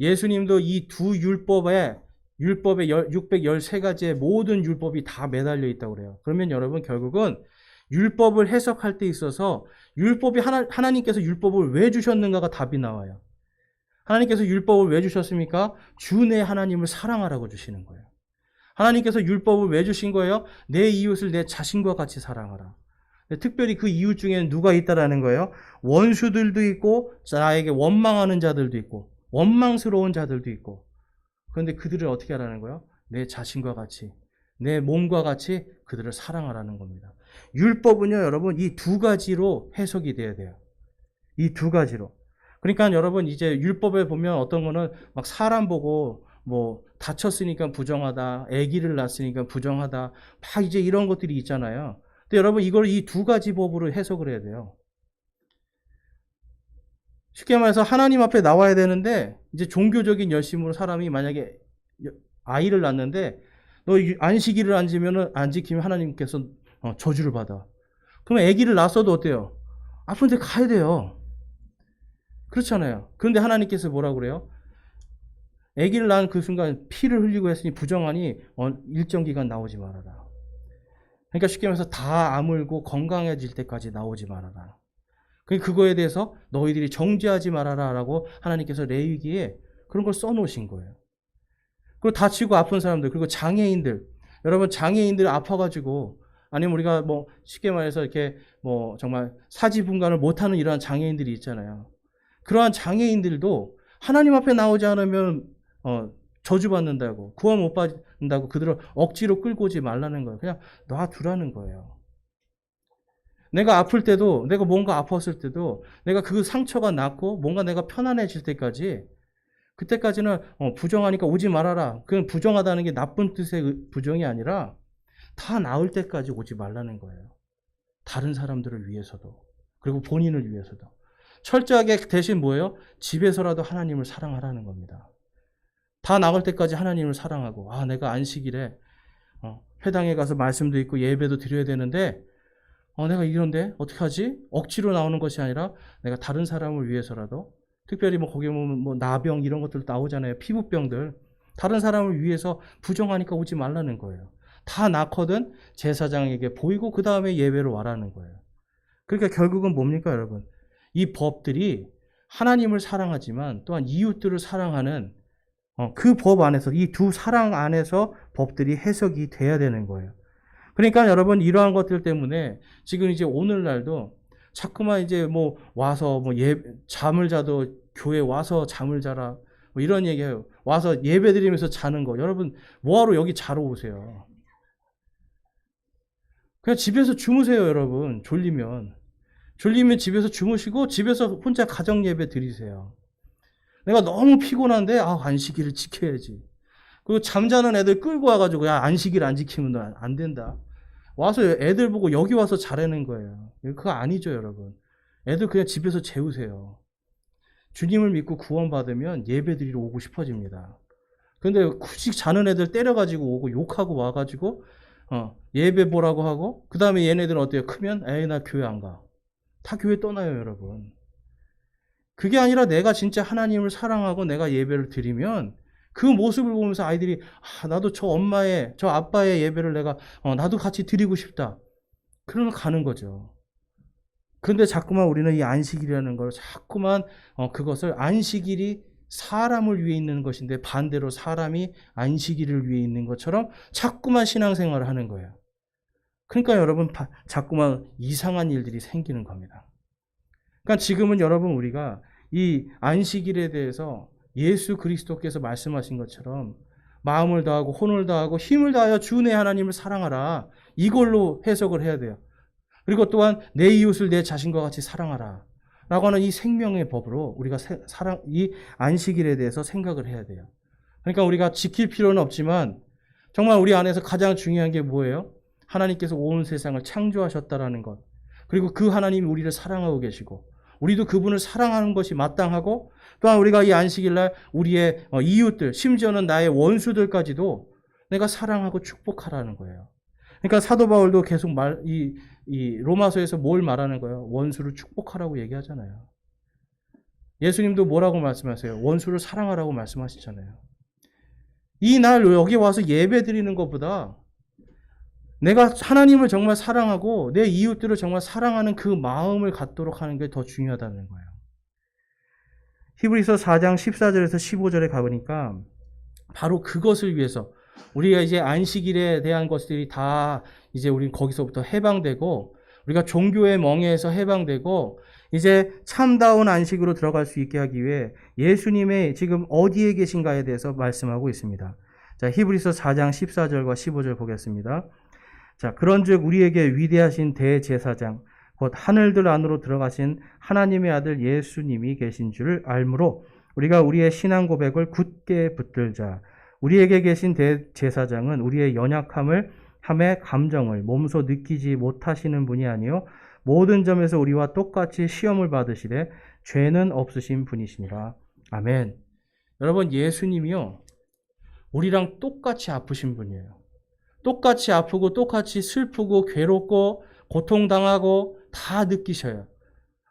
예수님도 이 두 율법의 613가지의 모든 율법이 다 매달려 있다고 그래요. 그러면 여러분 결국은 율법을 해석할 때 있어서 율법이 하나님께서 율법을 왜 주셨는가가 답이 나와요. 하나님께서 율법을 왜 주셨습니까? 주 내 하나님을 사랑하라고 주시는 거예요. 하나님께서 율법을 왜 주신 거예요? 내 이웃을 내 자신과 같이 사랑하라. 특별히 그 이웃 중에는 누가 있다라는 거예요? 원수들도 있고 나에게 원망하는 자들도 있고 원망스러운 자들도 있고 그런데 그들을 어떻게 하라는 거예요? 내 자신과 같이 내 몸과 같이 그들을 사랑하라는 겁니다. 율법은요 여러분 이 두 가지로 해석이 돼야 돼요. 이 두 가지로. 그러니까 여러분 이제 율법에 보면 어떤 거는 막 사람 보고 뭐 다쳤으니까 부정하다, 아기를 낳았으니까 부정하다, 막 이제 이런 것들이 있잖아요. 근데 여러분 이걸 이 두 가지 법으로 해석을 해야 돼요. 쉽게 말해서 하나님 앞에 나와야 되는데 이제 종교적인 열심으로 사람이 만약에 아이를 낳는데 너 안식일을 안 지키면 하나님께서 저주를 받아. 그러면 아기를 낳았어도 어때요? 아픈 데 가야 돼요. 그렇잖아요. 그런데 하나님께서 뭐라고 그래요? 아기를 낳은 그 순간 피를 흘리고 했으니 부정하니 일정 기간 나오지 말아라. 그러니까 쉽게 말해서 다 아물고 건강해질 때까지 나오지 말아라. 그거에 대해서 너희들이 정죄하지 말아라 라고 하나님께서 레위기에 그런 걸 써놓으신 거예요. 그리고 다치고 아픈 사람들, 그리고 장애인들, 여러분 장애인들 아파가지고, 아니면 우리가 뭐 쉽게 말해서 이렇게 뭐 정말 사지분간을 못하는 이러한 장애인들이 있잖아요. 그러한 장애인들도 하나님 앞에 나오지 않으면 저주받는다고, 구원 못 받는다고 그들을 억지로 끌고 오지 말라는 거예요. 그냥 놔두라는 거예요. 내가 아플 때도, 내가 뭔가 아팠을 때도, 내가 그 상처가 낫고 뭔가 내가 편안해질 때까지, 그때까지는 부정하니까 오지 말아라. 그건 부정하다는 게 나쁜 뜻의 부정이 아니라 다 나을 때까지 오지 말라는 거예요. 다른 사람들을 위해서도, 그리고 본인을 위해서도. 철저하게 대신 뭐예요? 집에서라도 하나님을 사랑하라는 겁니다. 다 나을 때까지 하나님을 사랑하고, 내가 안식일에 회당에 가서 말씀도 있고 예배도 드려야 되는데 내가 이런데 어떡하지? 억지로 나오는 것이 아니라 내가 다른 사람을 위해서라도, 특별히 뭐 거기 보면 뭐 나병 이런 것들 나오잖아요. 피부병들. 다른 사람을 위해서 부정하니까 오지 말라는 거예요. 다 낳거든 제사장에게 보이고 그 다음에 예배로 와라는 거예요. 그러니까 결국은 뭡니까 여러분? 이 법들이 하나님을 사랑하지만 또한 이웃들을 사랑하는 그 법 안에서, 이 두 사랑 안에서 법들이 해석이 돼야 되는 거예요. 그러니까 여러분 이러한 것들 때문에 지금 이제 오늘날도 자꾸만 이제 뭐 와서 뭐 잠을 자도 교회 와서 잠을 자라 뭐 이런 얘기해요. 와서 예배 드리면서 자는 거. 여러분 뭐하러 여기 자러 오세요? 그냥 집에서 주무세요, 여러분. 졸리면 집에서 주무시고 집에서 혼자 가정 예배 드리세요. 내가 너무 피곤한데 안식일을 지켜야지. 그리고 잠자는 애들 끌고 와가지고 야 안식일 안 지키면 안 된다. 와서 애들 보고 여기 와서 자라는 거예요. 그거 아니죠, 여러분. 애들 그냥 집에서 재우세요. 주님을 믿고 구원받으면 예배 드리러 오고 싶어집니다. 근데 굳이 자는 애들 때려가지고 오고 욕하고 와가지고 예배 보라고 하고 그 다음에 얘네들은 어때요? 크면 나 교회 안 가. 다 교회 떠나요, 여러분. 그게 아니라 내가 진짜 하나님을 사랑하고 내가 예배를 드리면 그 모습을 보면서 아이들이 나도 저 엄마의, 저 아빠의 예배를 내가 나도 같이 드리고 싶다. 그러면 가는 거죠. 그런데 자꾸만 우리는 이 안식일이라는 걸 자꾸만 그것을 안식일이 사람을 위해 있는 것인데 반대로 사람이 안식일을 위해 있는 것처럼 자꾸만 신앙생활을 하는 거예요. 그러니까 여러분 자꾸만 이상한 일들이 생기는 겁니다. 그러니까 지금은 여러분 우리가 이 안식일에 대해서 예수 그리스도께서 말씀하신 것처럼 마음을 다하고 혼을 다하고 힘을 다하여 주 내 하나님을 사랑하라. 이걸로 해석을 해야 돼요. 그리고 또한 내 이웃을 내 자신과 같이 사랑하라. 라고 하는 이 생명의 법으로 우리가 이 안식일에 대해서 생각을 해야 돼요. 그러니까 우리가 지킬 필요는 없지만 정말 우리 안에서 가장 중요한 게 뭐예요? 하나님께서 온 세상을 창조하셨다라는 것. 그리고 그 하나님이 우리를 사랑하고 계시고 우리도 그분을 사랑하는 것이 마땅하고 또한 우리가 이 안식일날 우리의 이웃들, 심지어는 나의 원수들까지도 내가 사랑하고 축복하라는 거예요. 그러니까 사도 바울도 계속 이 로마서에서 뭘 말하는 거예요? 원수를 축복하라고 얘기하잖아요. 예수님도 뭐라고 말씀하세요? 원수를 사랑하라고 말씀하시잖아요. 이 날 여기 와서 예배 드리는 것보다 내가 하나님을 정말 사랑하고 내 이웃들을 정말 사랑하는 그 마음을 갖도록 하는 게 더 중요하다는 거예요. 히브리서 4장 14절에서 15절에 가보니까 바로 그것을 위해서 우리가 이제 안식일에 대한 것들이 다 이제 우린 거기서부터 해방되고 우리가 종교의 멍에에서 해방되고 이제 참다운 안식으로 들어갈 수 있게 하기 위해 예수님의 지금 어디에 계신가에 대해서 말씀하고 있습니다. 자, 히브리서 4장 14절과 15절 보겠습니다. 자, 그런즉 우리에게 위대하신 대제사장 곧 하늘들 안으로 들어가신 하나님의 아들 예수님이 계신 줄을 알므로 우리가 우리의 신앙 고백을 굳게 붙들자. 우리에게 계신 대제사장은 우리의 연약함을 함의 감정을 몸소 느끼지 못하시는 분이 아니요 모든 점에서 우리와 똑같이 시험을 받으시되 죄는 없으신 분이시니라. 아멘. 여러분 예수님이요 우리랑 똑같이 아프신 분이에요. 똑같이 아프고 똑같이 슬프고 괴롭고 고통당하고 다 느끼셔요.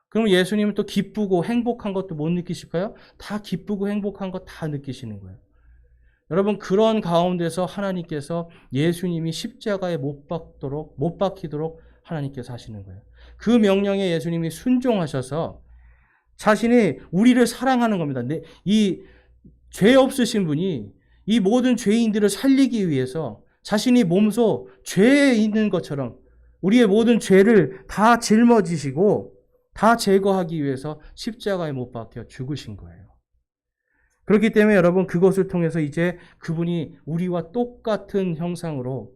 그럼 예수님은 또 기쁘고 행복한 것도 못 느끼실까요? 다 기쁘고 행복한 것 다 느끼시는 거예요. 여러분 그런 가운데서 하나님께서 예수님이 십자가에 못 박히도록 하나님께서 하시는 거예요. 그 명령에 예수님이 순종하셔서 자신이 우리를 사랑하는 겁니다. 이 죄 없으신 분이 이 모든 죄인들을 살리기 위해서 자신이 몸소 죄에 있는 것처럼 우리의 모든 죄를 다 짊어지시고 다 제거하기 위해서 십자가에 못 박혀 죽으신 거예요. 그렇기 때문에 여러분, 그것을 통해서 이제 그분이 우리와 똑같은 형상으로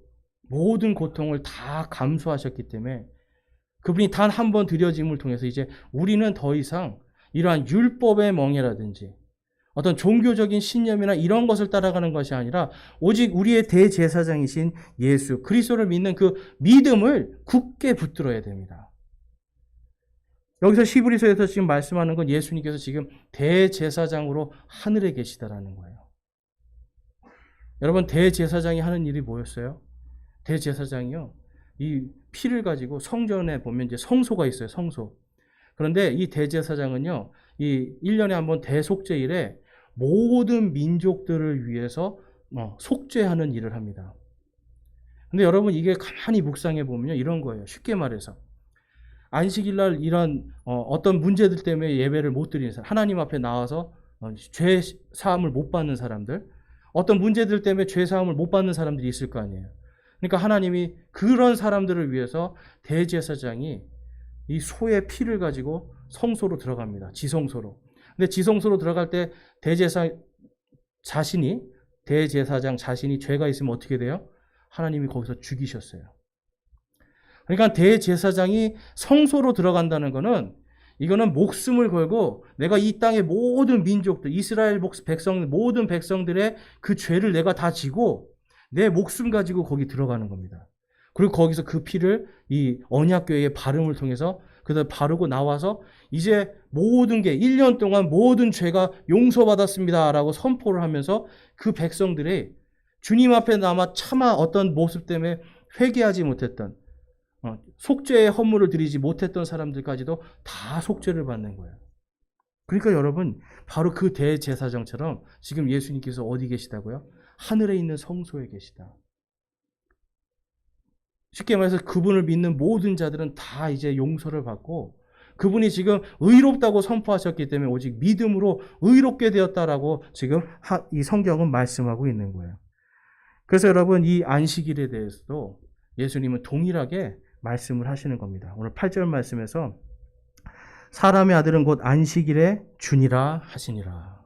모든 고통을 다 감수하셨기 때문에 그분이 단 한 번 드려짐을 통해서 이제 우리는 더 이상 이러한 율법의 멍에라든지 어떤 종교적인 신념이나 이런 것을 따라가는 것이 아니라 오직 우리의 대제사장이신 예수 그리스도를 믿는 그 믿음을 굳게 붙들어야 됩니다. 여기서 히브리서에서 지금 말씀하는 건 예수님께서 지금 대제사장으로 하늘에 계시다라는 거예요. 여러분, 대제사장이 하는 일이 뭐였어요? 대제사장이요, 이 피를 가지고 성전에 보면 이제 성소가 있어요. 성소. 그런데 이 대제사장은요, 이 1년에 한 번 대속죄일에 모든 민족들을 위해서 속죄하는 일을 합니다. 근데 여러분, 이게 가만히 묵상해 보면요, 이런 거예요. 쉽게 말해서 안식일 날 이런 어떤 문제들 때문에 예배를 못 드리는 사람, 하나님 앞에 나와서 죄 사함을 못 받는 사람들, 어떤 문제들 때문에 죄 사함을 못 받는 사람들이 있을 거 아니에요. 그러니까 하나님이 그런 사람들을 위해서 대제사장이 이 소의 피를 가지고 성소로 들어갑니다. 지성소로. 근데 지성소로 들어갈 때 대제사장 자신이 죄가 있으면 어떻게 돼요? 하나님이 거기서 죽이셨어요. 그러니까 대제사장이 성소로 들어간다는 것은 이거는 목숨을 걸고 내가 이 땅의 모든 민족들, 이스라엘 백성, 모든 백성들의 그 죄를 내가 다 지고 내 목숨 가지고 거기 들어가는 겁니다. 그리고 거기서 그 피를 이 언약궤의 발음을 통해서 그다음 바르고 나와서 이제 모든 게 1년 동안 모든 죄가 용서받았습니다라고 선포를 하면서 그 백성들이 주님 앞에 남아 차마 어떤 모습 때문에 회개하지 못했던 속죄의 헌물을 드리지 못했던 사람들까지도 다 속죄를 받는 거예요. 그러니까 여러분, 바로 그 대제사장처럼 지금 예수님께서 어디 계시다고요? 하늘에 있는 성소에 계시다. 쉽게 말해서 그분을 믿는 모든 자들은 다 이제 용서를 받고 그분이 지금 의롭다고 선포하셨기 때문에 오직 믿음으로 의롭게 되었다라고 지금 이 성경은 말씀하고 있는 거예요. 그래서 여러분, 이 안식일에 대해서도 예수님은 동일하게 말씀을 하시는 겁니다. 오늘 8절 말씀에서 사람의 아들은 곧 안식일의 주니라 하시니라.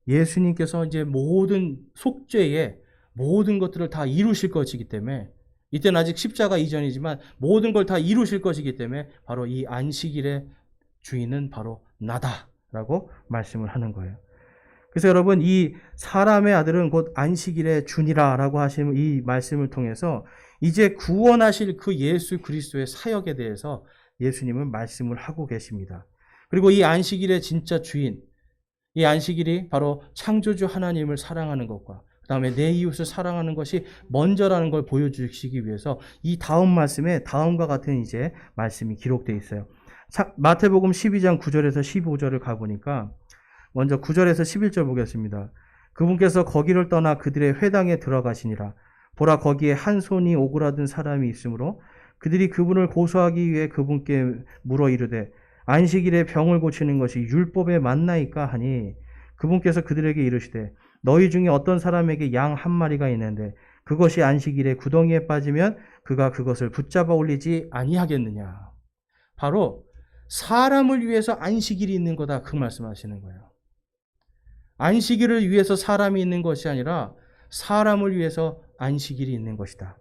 예수님께서 이제 모든 속죄의 모든 것들을 다 이루실 것이기 때문에, 이때는 아직 십자가 이전이지만 모든 걸 다 이루실 것이기 때문에 바로 이 안식일의 주인은 바로 나다라고 말씀을 하는 거예요. 그래서 여러분, 이 사람의 아들은 곧 안식일의 주니라라고 하시는 이 말씀을 통해서 이제 구원하실 그 예수 그리스도의 사역에 대해서 예수님은 말씀을 하고 계십니다. 그리고 이 안식일의 진짜 주인, 이 안식일이 바로 창조주 하나님을 사랑하는 것과 그 다음에 내 이웃을 사랑하는 것이 먼저라는 걸 보여주시기 위해서 이 다음 말씀에 다음과 같은 이제 말씀이 기록되어 있어요. 마태복음 12장 9절에서 15절을 가보니까 먼저 9절에서 11절 보겠습니다. 그분께서 거기를 떠나 그들의 회당에 들어가시니라. 보라, 거기에 한 손이 오그라든 사람이 있으므로 그들이 그분을 고소하기 위해 그분께 물어 이르되 안식일에 병을 고치는 것이 율법에 맞나이까 하니 그분께서 그들에게 이르시되 너희 중에 어떤 사람에게 양 한 마리가 있는데 그것이 안식일에 구덩이에 빠지면 그가 그것을 붙잡아 올리지 아니하겠느냐. 바로 사람을 위해서 안식일이 있는 거다, 그 말씀하시는 거예요. 안식일을 위해서 사람이 있는 것이 아니라 사람을 위해서 안식일이 있는 것이다.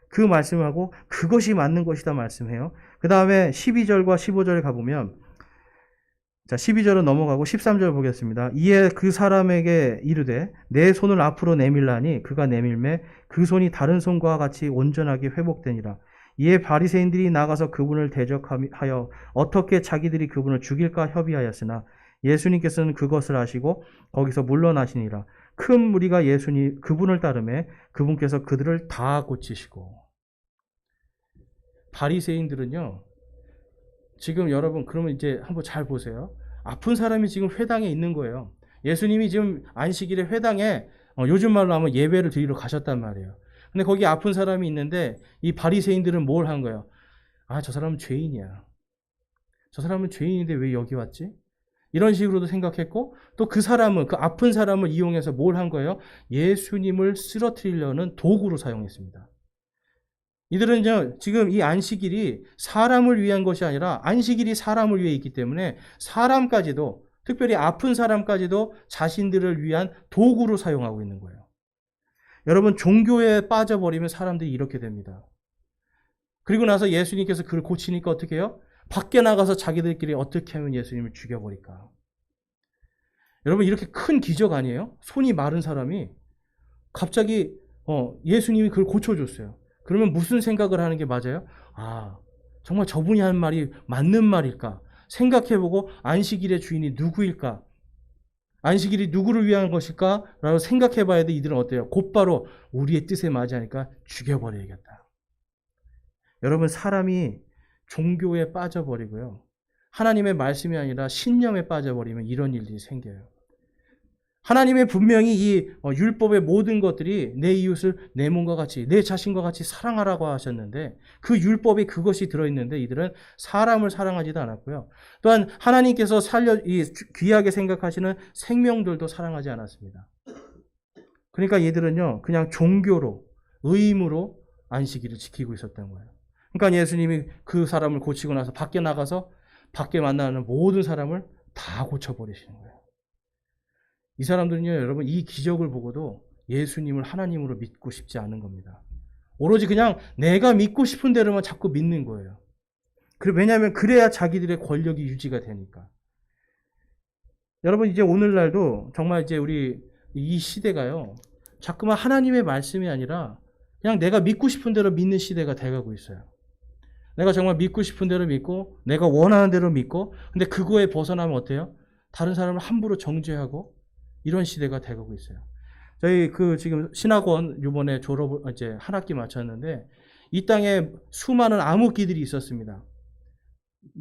그 말씀하고 그것이 맞는 것이다 말씀해요. 그 다음에 12절과 15절에 가보면, 자, 12절은 넘어가고 13절 보겠습니다. 이에 그 사람에게 이르되 내 손을 앞으로 내밀라니 그가 내밀매 그 손이 다른 손과 같이 온전하게 회복되니라. 이에 바리새인들이 나가서 그분을 대적하여 어떻게 자기들이 그분을 죽일까 협의하였으나 예수님께서는 그것을 아시고 거기서 물러나시니라. 큰 무리가 그분을 따르매 그분께서 그들을 다 고치시고. 바리새인들은요, 지금 여러분 그러면 이제 한번 잘 보세요. 아픈 사람이 지금 회당에 있는 거예요. 예수님이 지금 안식일에 회당에 요즘 말로 하면 예배를 드리러 가셨단 말이에요. 근데 거기 아픈 사람이 있는데 이 바리새인들은 뭘 한 거예요? 아, 저 사람은 죄인이야. 저 사람은 죄인인데 왜 여기 왔지? 이런 식으로도 생각했고, 또 그 사람은, 그 아픈 사람을 이용해서 뭘 한 거예요? 예수님을 쓰러뜨리려는 도구로 사용했습니다. 이들은요, 지금 이 안식일이 사람을 위한 것이 아니라 안식일이 사람을 위해 있기 때문에 사람까지도, 특별히 아픈 사람까지도 자신들을 위한 도구로 사용하고 있는 거예요. 여러분, 종교에 빠져버리면 사람들이 이렇게 됩니다. 그리고 나서 예수님께서 그를 고치니까 어떻게 해요? 밖에 나가서 자기들끼리 어떻게 하면 예수님을 죽여버릴까? 여러분, 이렇게 큰 기적 아니에요? 손이 마른 사람이 갑자기 예수님이 그걸 고쳐줬어요. 그러면 무슨 생각을 하는 게 맞아요? 아, 정말 저분이 한 말이 맞는 말일까? 생각해보고 안식일의 주인이 누구일까? 안식일이 누구를 위한 것일까? 라고 생각해봐야 돼. 이들은 어때요? 곧바로 우리의 뜻에 맞이하니까 죽여버려야겠다. 여러분, 사람이 종교에 빠져버리고요, 하나님의 말씀이 아니라 신념에 빠져버리면 이런 일들이 생겨요. 하나님의 분명히 이 율법의 모든 것들이 내 이웃을 내 몸과 같이, 내 자신과 같이 사랑하라고 하셨는데, 그 율법에 그것이 들어있는데 이들은 사람을 사랑하지도 않았고요. 또한 하나님께서 귀하게 생각하시는 생명들도 사랑하지 않았습니다. 그러니까 얘들은요, 그냥 종교로, 의무로 안식일을 지키고 있었던 거예요. 그러니까 예수님이 그 사람을 고치고 나서 밖에 나가서 밖에 만나는 모든 사람을 다 고쳐버리시는 거예요. 이 사람들은요, 여러분, 이 기적을 보고도 예수님을 하나님으로 믿고 싶지 않은 겁니다. 오로지 그냥 내가 믿고 싶은 대로만 자꾸 믿는 거예요. 왜냐하면 그래야 자기들의 권력이 유지가 되니까. 여러분, 이제 오늘날도 정말 이제 우리 이 시대가요, 자꾸만 하나님의 말씀이 아니라 그냥 내가 믿고 싶은 대로 믿는 시대가 돼가고 있어요. 내가 정말 믿고 싶은 대로 믿고 내가 원하는 대로 믿고, 근데 그거에 벗어나면 어때요? 다른 사람을 함부로 정죄하고 이런 시대가 돼가고 있어요. 저희 지금 신학원 이번에 졸업을 이제 한 학기 마쳤는데, 이 땅에 수많은 암흑기들이 있었습니다.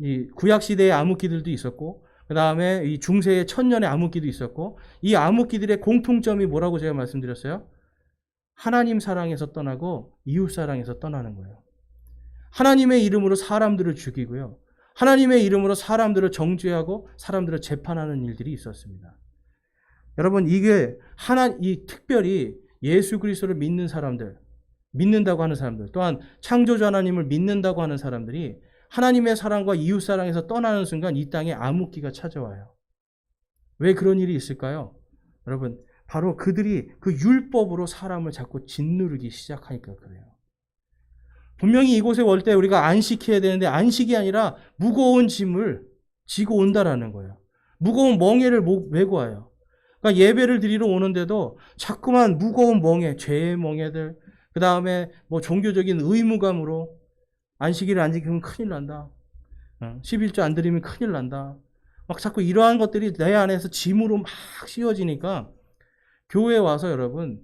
이 구약 시대의 암흑기들도 있었고, 그 다음에 이 중세의 천년의 암흑기도 있었고, 이 암흑기들의 공통점이 뭐라고 제가 말씀드렸어요? 하나님 사랑에서 떠나고 이웃 사랑에서 떠나는 거예요. 하나님의 이름으로 사람들을 죽이고요, 하나님의 이름으로 사람들을 정죄하고 사람들을 재판하는 일들이 있었습니다. 여러분, 이게 특별히 예수 그리스도를 믿는 사람들, 믿는다고 하는 사람들, 또한 창조주 하나님을 믿는다고 하는 사람들이 하나님의 사랑과 이웃 사랑에서 떠나는 순간 이 땅에 암흑기가 찾아와요. 왜 그런 일이 있을까요? 여러분, 바로 그들이 그 율법으로 사람을 자꾸 짓누르기 시작하니까 그래요. 분명히 이곳에 올 때 우리가 안식해야 되는데 안식이 아니라 무거운 짐을 지고 온다라는 거예요. 무거운 멍에를 메고 와요. 그러니까 예배를 드리러 오는데도 자꾸만 무거운 멍에, 죄의 멍에들, 그 다음에 뭐 종교적인 의무감으로 안식일을 안 지키면 큰일 난다. 11조 안 드리면 큰일 난다. 막 자꾸 이러한 것들이 내 안에서 짐으로 막 씌워지니까 교회에 와서 여러분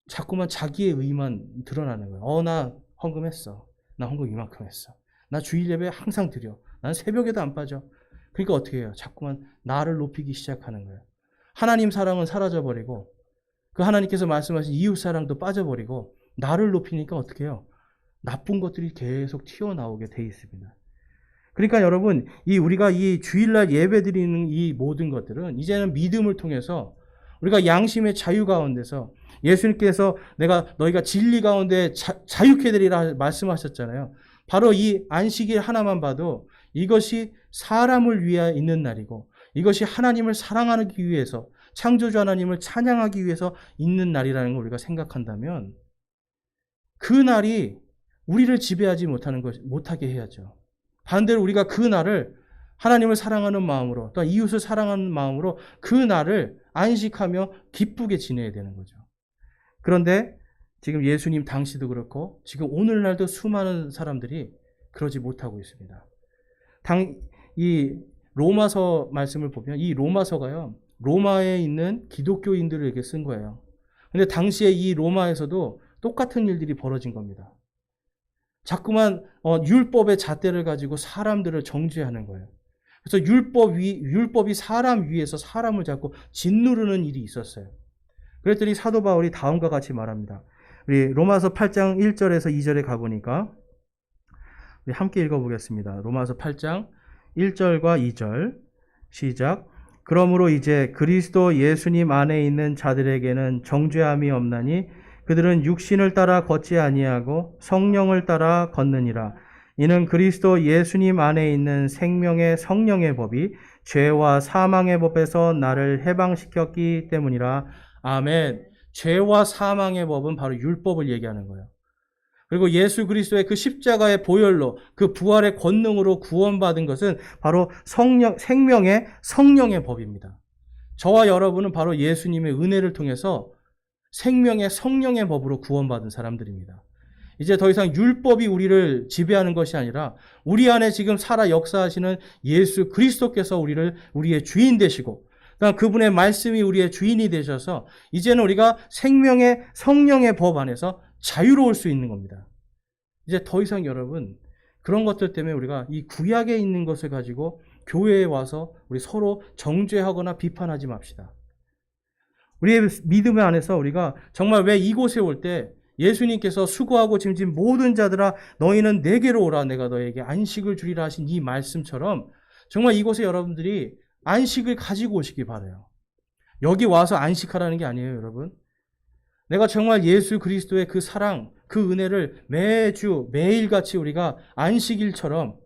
자꾸만 자기의 의만 드러나는 거예요. 나 헌금했어. 나 헌금 이만큼 했어. 나 주일 예배 항상 드려. 난 새벽에도 안 빠져. 그러니까 어떻게 해요? 자꾸만 나를 높이기 시작하는 거예요. 하나님 사랑은 사라져버리고 그 하나님께서 말씀하신 이웃 사랑도 빠져버리고 나를 높이니까 어떻게 해요? 나쁜 것들이 계속 튀어나오게 돼 있습니다. 그러니까 여러분, 우리가 이 주일날 예배 드리는 이 모든 것들은 이제는 믿음을 통해서 우리가 양심의 자유 가운데서, 예수님께서 너희가 진리 가운데 자유케 되리라 말씀하셨잖아요. 바로 이 안식일 하나만 봐도 이것이 사람을 위해 있는 날이고, 이것이 하나님을 사랑하기 위해서, 창조주 하나님을 찬양하기 위해서 있는 날이라는 걸 우리가 생각한다면, 그 날이 우리를 지배하지 못하게 해야죠. 반대로 우리가 그 날을 하나님을 사랑하는 마음으로, 또 이웃을 사랑하는 마음으로 그 날을 안식하며 기쁘게 지내야 되는 거죠. 그런데 지금 예수님 당시도 그렇고 지금 오늘날도 수많은 사람들이 그러지 못하고 있습니다. 이 로마서 말씀을 보면 이 로마서가요, 로마에 있는 기독교인들에게 쓴 거예요. 근데 당시에 이 로마에서도 똑같은 일들이 벌어진 겁니다. 자꾸만 율법의 잣대를 가지고 사람들을 정죄하는 거예요. 그래서 율법이 사람 위에서 사람을 자꾸 짓누르는 일이 있었어요. 그랬더니 사도 바울이 다음과 같이 말합니다. 우리 로마서 8장 1절에서 2절에 가보니까 우리 함께 읽어보겠습니다. 로마서 8장 1절과 2절 시작. 그러므로 이제 그리스도 예수님 안에 있는 자들에게는 정죄함이 없나니 그들은 육신을 따라 걷지 아니하고 성령을 따라 걷느니라. 이는 그리스도 예수님 안에 있는 생명의 성령의 법이 죄와 사망의 법에서 나를 해방시켰기 때문이라. 아멘. 죄와 사망의 법은 바로 율법을 얘기하는 거예요. 그리고 예수 그리스도의 그 십자가의 보혈로 그 부활의 권능으로 구원받은 것은 바로 생명의 성령의 법입니다. 저와 여러분은 바로 예수님의 은혜를 통해서 생명의 성령의 법으로 구원받은 사람들입니다. 이제 더 이상 율법이 우리를 지배하는 것이 아니라 우리 안에 지금 살아 역사하시는 예수 그리스도께서 우리의 주인 되시고 그분의 말씀이 우리의 주인이 되셔서 이제는 우리가 생명의 성령의 법 안에서 자유로울 수 있는 겁니다. 이제 더 이상 여러분 그런 것들 때문에 우리가 이 구약에 있는 것을 가지고 교회에 와서 우리 서로 정죄하거나 비판하지 맙시다. 우리의 믿음 안에서 우리가 정말 왜 이곳에 올 때 예수님께서 수고하고 짐진 모든 자들아 너희는 내게로 오라 내가 너에게 안식을 주리라 하신 이 말씀처럼 정말 이곳에 여러분들이 안식을 가지고 오시기 바라요. 여기 와서 안식하라는 게 아니에요, 여러분. 내가 정말 예수 그리스도의 그 사랑, 그 은혜를 매주 매일같이 우리가 안식일처럼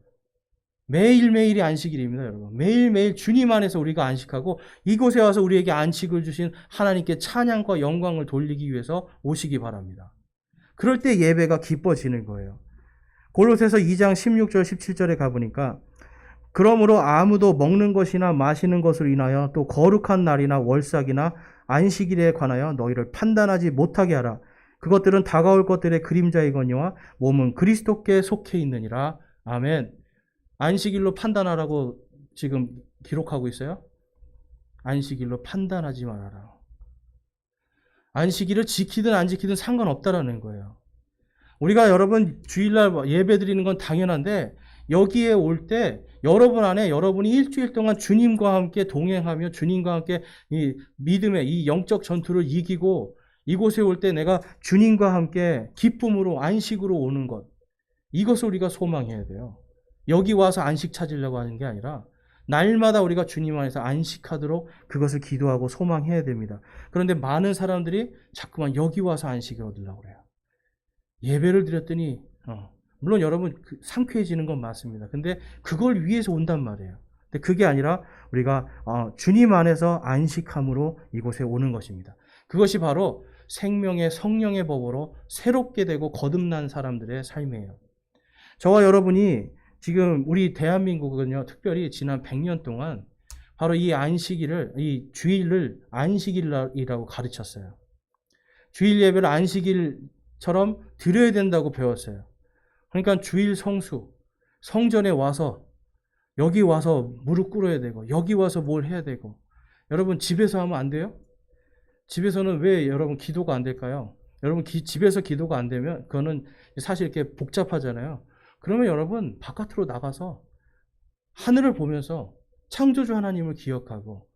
매일매일이 안식일입니다, 여러분. 매일매일 주님 안에서 우리가 안식하고 이곳에 와서 우리에게 안식을 주신 하나님께 찬양과 영광을 돌리기 위해서 오시기 바랍니다. 그럴 때 예배가 기뻐지는 거예요. 골로새서 2장 16절 17절에 가보니까 그러므로 아무도 먹는 것이나 마시는 것을 인하여 또 거룩한 날이나 월삭이나 안식일에 관하여 너희를 판단하지 못하게 하라. 그것들은 다가올 것들의 그림자이거니와 몸은 그리스도께 속해 있느니라. 아멘. 안식일로 판단하라고 지금 기록하고 있어요? 안식일로 판단하지 말아라. 안식일을 지키든 안 지키든 상관없다라는 거예요. 우리가 여러분 주일날 예배 드리는 건 당연한데 여기에 올 때 여러분 안에 여러분이 일주일 동안 주님과 함께 동행하며 주님과 함께 이 믿음의 이 영적 전투를 이기고 이곳에 올 때 내가 주님과 함께 기쁨으로 안식으로 오는 것, 이것을 우리가 소망해야 돼요. 여기 와서 안식 찾으려고 하는 게 아니라 날마다 우리가 주님 안에서 안식하도록 그것을 기도하고 소망해야 됩니다. 그런데 많은 사람들이 자꾸만 여기 와서 안식을 얻으려고 그래요. 예배를 드렸더니 물론 여러분 상쾌해지는 건 맞습니다. 근데 그걸 위해서 온단 말이에요. 근데 그게 아니라 우리가 주님 안에서 안식함으로 이곳에 오는 것입니다. 그것이 바로 생명의 성령의 법으로 새롭게 되고 거듭난 사람들의 삶이에요. 저와 여러분이 지금 우리 대한민국은요, 특별히 지난 100년 동안 바로 이 안식일을, 이 주일을 안식일이라고 가르쳤어요. 주일 예배를 안식일처럼 드려야 된다고 배웠어요. 그러니까 주일 성수, 성전에 와서 여기 와서 무릎 꿇어야 되고 여기 와서 뭘 해야 되고 여러분 집에서 하면 안 돼요? 집에서는 왜 여러분 기도가 안 될까요? 여러분 집에서 기도가 안 되면 그거는 사실 이렇게 복잡하잖아요. 그러면 여러분 바깥으로 나가서 하늘을 보면서 창조주 하나님을 기억하고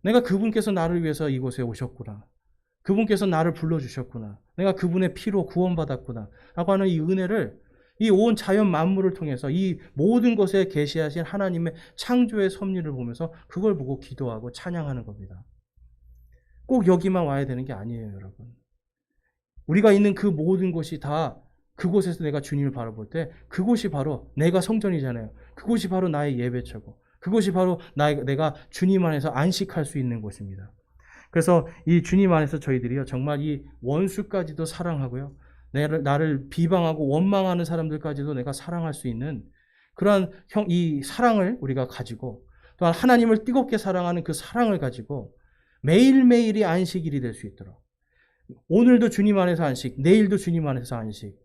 내가 그분께서 나를 위해서 이곳에 오셨구나. 그분께서 나를 불러주셨구나. 내가 그분의 피로 구원받았구나. 라고 하는 이 은혜를 이 온 자연 만물을 통해서 이 모든 것에 계시하신 하나님의 창조의 섭리를 보면서 그걸 보고 기도하고 찬양하는 겁니다. 꼭 여기만 와야 되는 게 아니에요, 여러분. 우리가 있는 그 모든 곳이 다 그곳에서 내가 주님을 바라볼 때 그곳이 바로 내가 성전이잖아요. 그곳이 바로 나의 예배처고 그곳이 바로 내가 주님 안에서 안식할 수 있는 곳입니다. 그래서 이 주님 안에서 저희들이요 정말 이 원수까지도 사랑하고요. 나를 비방하고 원망하는 사람들까지도 내가 사랑할 수 있는 그러한 이 사랑을 우리가 가지고 또한 하나님을 뜨겁게 사랑하는 그 사랑을 가지고 매일매일이 안식일이 될 수 있도록 오늘도 주님 안에서 안식, 내일도 주님 안에서 안식,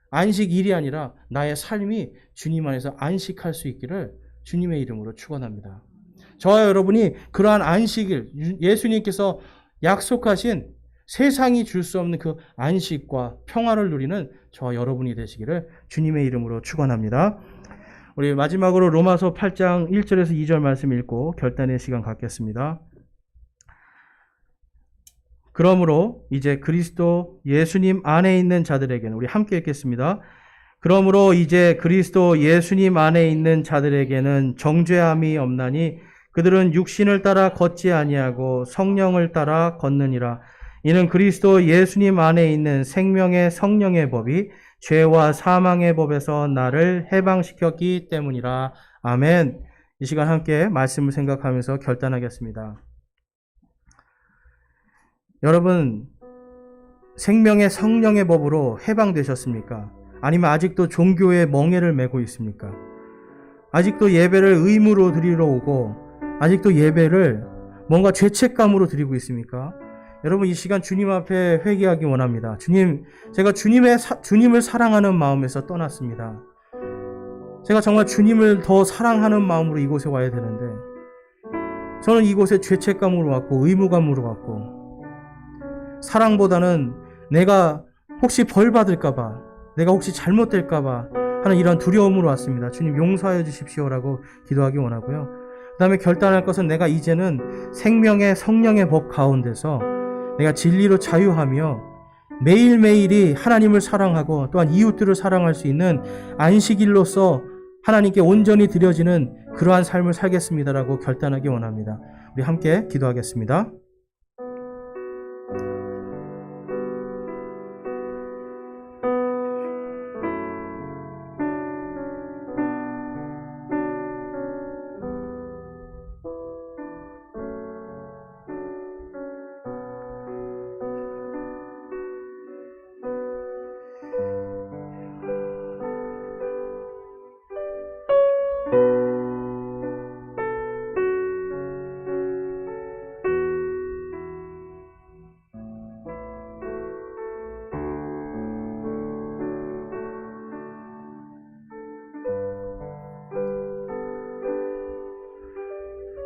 안식일이 아니라 나의 삶이 주님 안에서 안식할 수 있기를 주님의 이름으로 축원합니다. 저와 여러분이 그러한 안식일, 예수님께서 약속하신 세상이 줄 수 없는 그 안식과 평화를 누리는 저와 여러분이 되시기를 주님의 이름으로 축원합니다. 우리 마지막으로 로마서 8장 1절에서 2절 말씀 읽고 결단의 시간 갖겠습니다. 그러므로 이제 그리스도 예수님 안에 있는 자들에게는, 우리 함께 읽겠습니다. 그러므로 이제 그리스도 예수님 안에 있는 자들에게는 정죄함이 없나니 그들은 육신을 따라 걷지 아니하고 성령을 따라 걷느니라. 이는 그리스도 예수님 안에 있는 생명의 성령의 법이 죄와 사망의 법에서 나를 해방시켰기 때문이라. 아멘. 이 시간 함께 말씀을 생각하면서 결단하겠습니다. 여러분, 생명의 성령의 법으로 해방되셨습니까? 아니면 아직도 종교의 멍에를 메고 있습니까? 아직도 예배를 의무로 드리러 오고 아직도 예배를 뭔가 죄책감으로 드리고 있습니까? 여러분, 이 시간 주님 앞에 회개하기 원합니다. 주님, 제가 주님을 사랑하는 마음에서 떠났습니다. 제가 정말 주님을 더 사랑하는 마음으로 이곳에 와야 되는데 저는 이곳에 죄책감으로 왔고 의무감으로 왔고 사랑보다는 내가 혹시 벌 받을까봐, 내가 혹시 잘못될까봐 하는 이런 두려움으로 왔습니다. 주님 용서하여 주십시오라고 기도하기 원하고요. 그 다음에 결단할 것은 내가 이제는 생명의 성령의 법 가운데서 내가 진리로 자유하며 매일매일이 하나님을 사랑하고 또한 이웃들을 사랑할 수 있는 안식일로서 하나님께 온전히 드려지는 그러한 삶을 살겠습니다라고 결단하기 원합니다. 우리 함께 기도하겠습니다.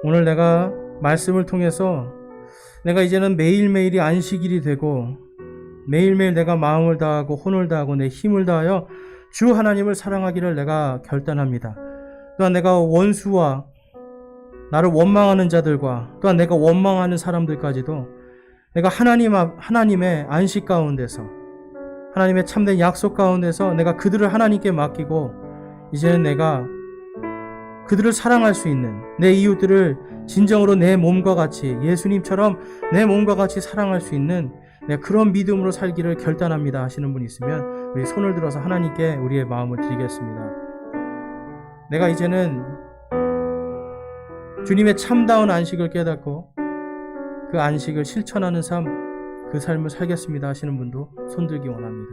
오늘 내가 말씀을 통해서 내가 이제는 매일매일이 안식일이 되고 매일매일 내가 마음을 다하고 혼을 다하고 내 힘을 다하여 주 하나님을 사랑하기를 내가 결단합니다. 또한 내가 원수와 나를 원망하는 자들과 또한 내가 원망하는 사람들까지도 내가 하나님의 안식 가운데서 하나님의 참된 약속 가운데서 내가 그들을 하나님께 맡기고 이제는 내가 그들을 사랑할 수 있는, 내 이웃들을 진정으로 내 몸과 같이 예수님처럼 내 몸과 같이 사랑할 수 있는 그런 믿음으로 살기를 결단합니다 하시는 분 있으면 우리 손을 들어서 하나님께 우리의 마음을 드리겠습니다. 내가 이제는 주님의 참다운 안식을 깨닫고 그 안식을 실천하는 삶, 그 삶을 살겠습니다 하시는 분도 손 들기 원합니다.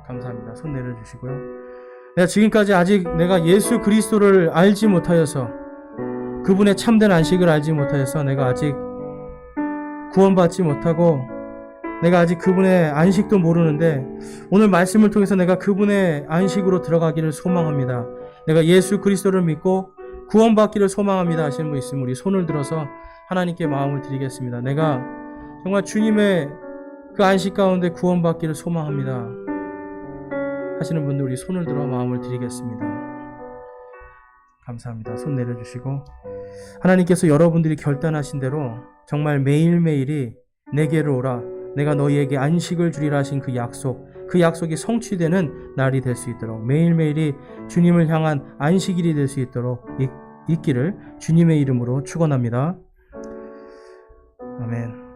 감사합니다. 손 내려주시고요. 내가 지금까지 아직 내가 예수 그리스도를 알지 못하여서 그분의 참된 안식을 알지 못하여서 내가 아직 구원받지 못하고 내가 아직 그분의 안식도 모르는데 오늘 말씀을 통해서 내가 그분의 안식으로 들어가기를 소망합니다. 내가 예수 그리스도를 믿고 구원받기를 소망합니다 하시는 분 있으면 우리 손을 들어서 하나님께 마음을 드리겠습니다. 내가 정말 주님의 그 안식 가운데 구원받기를 소망합니다 하시는 분들 우리 손을 들어 마음을 드리겠습니다. 감사합니다. 손 내려주시고 하나님께서 여러분들이 결단하신 대로 정말 매일매일이 내게로 오라 내가 너희에게 안식을 주리라 하신 그 약속이 성취되는 날이 될 수 있도록 매일매일이 주님을 향한 안식일이 될 수 있도록 있기를 주님의 이름으로 축원합니다. 아멘.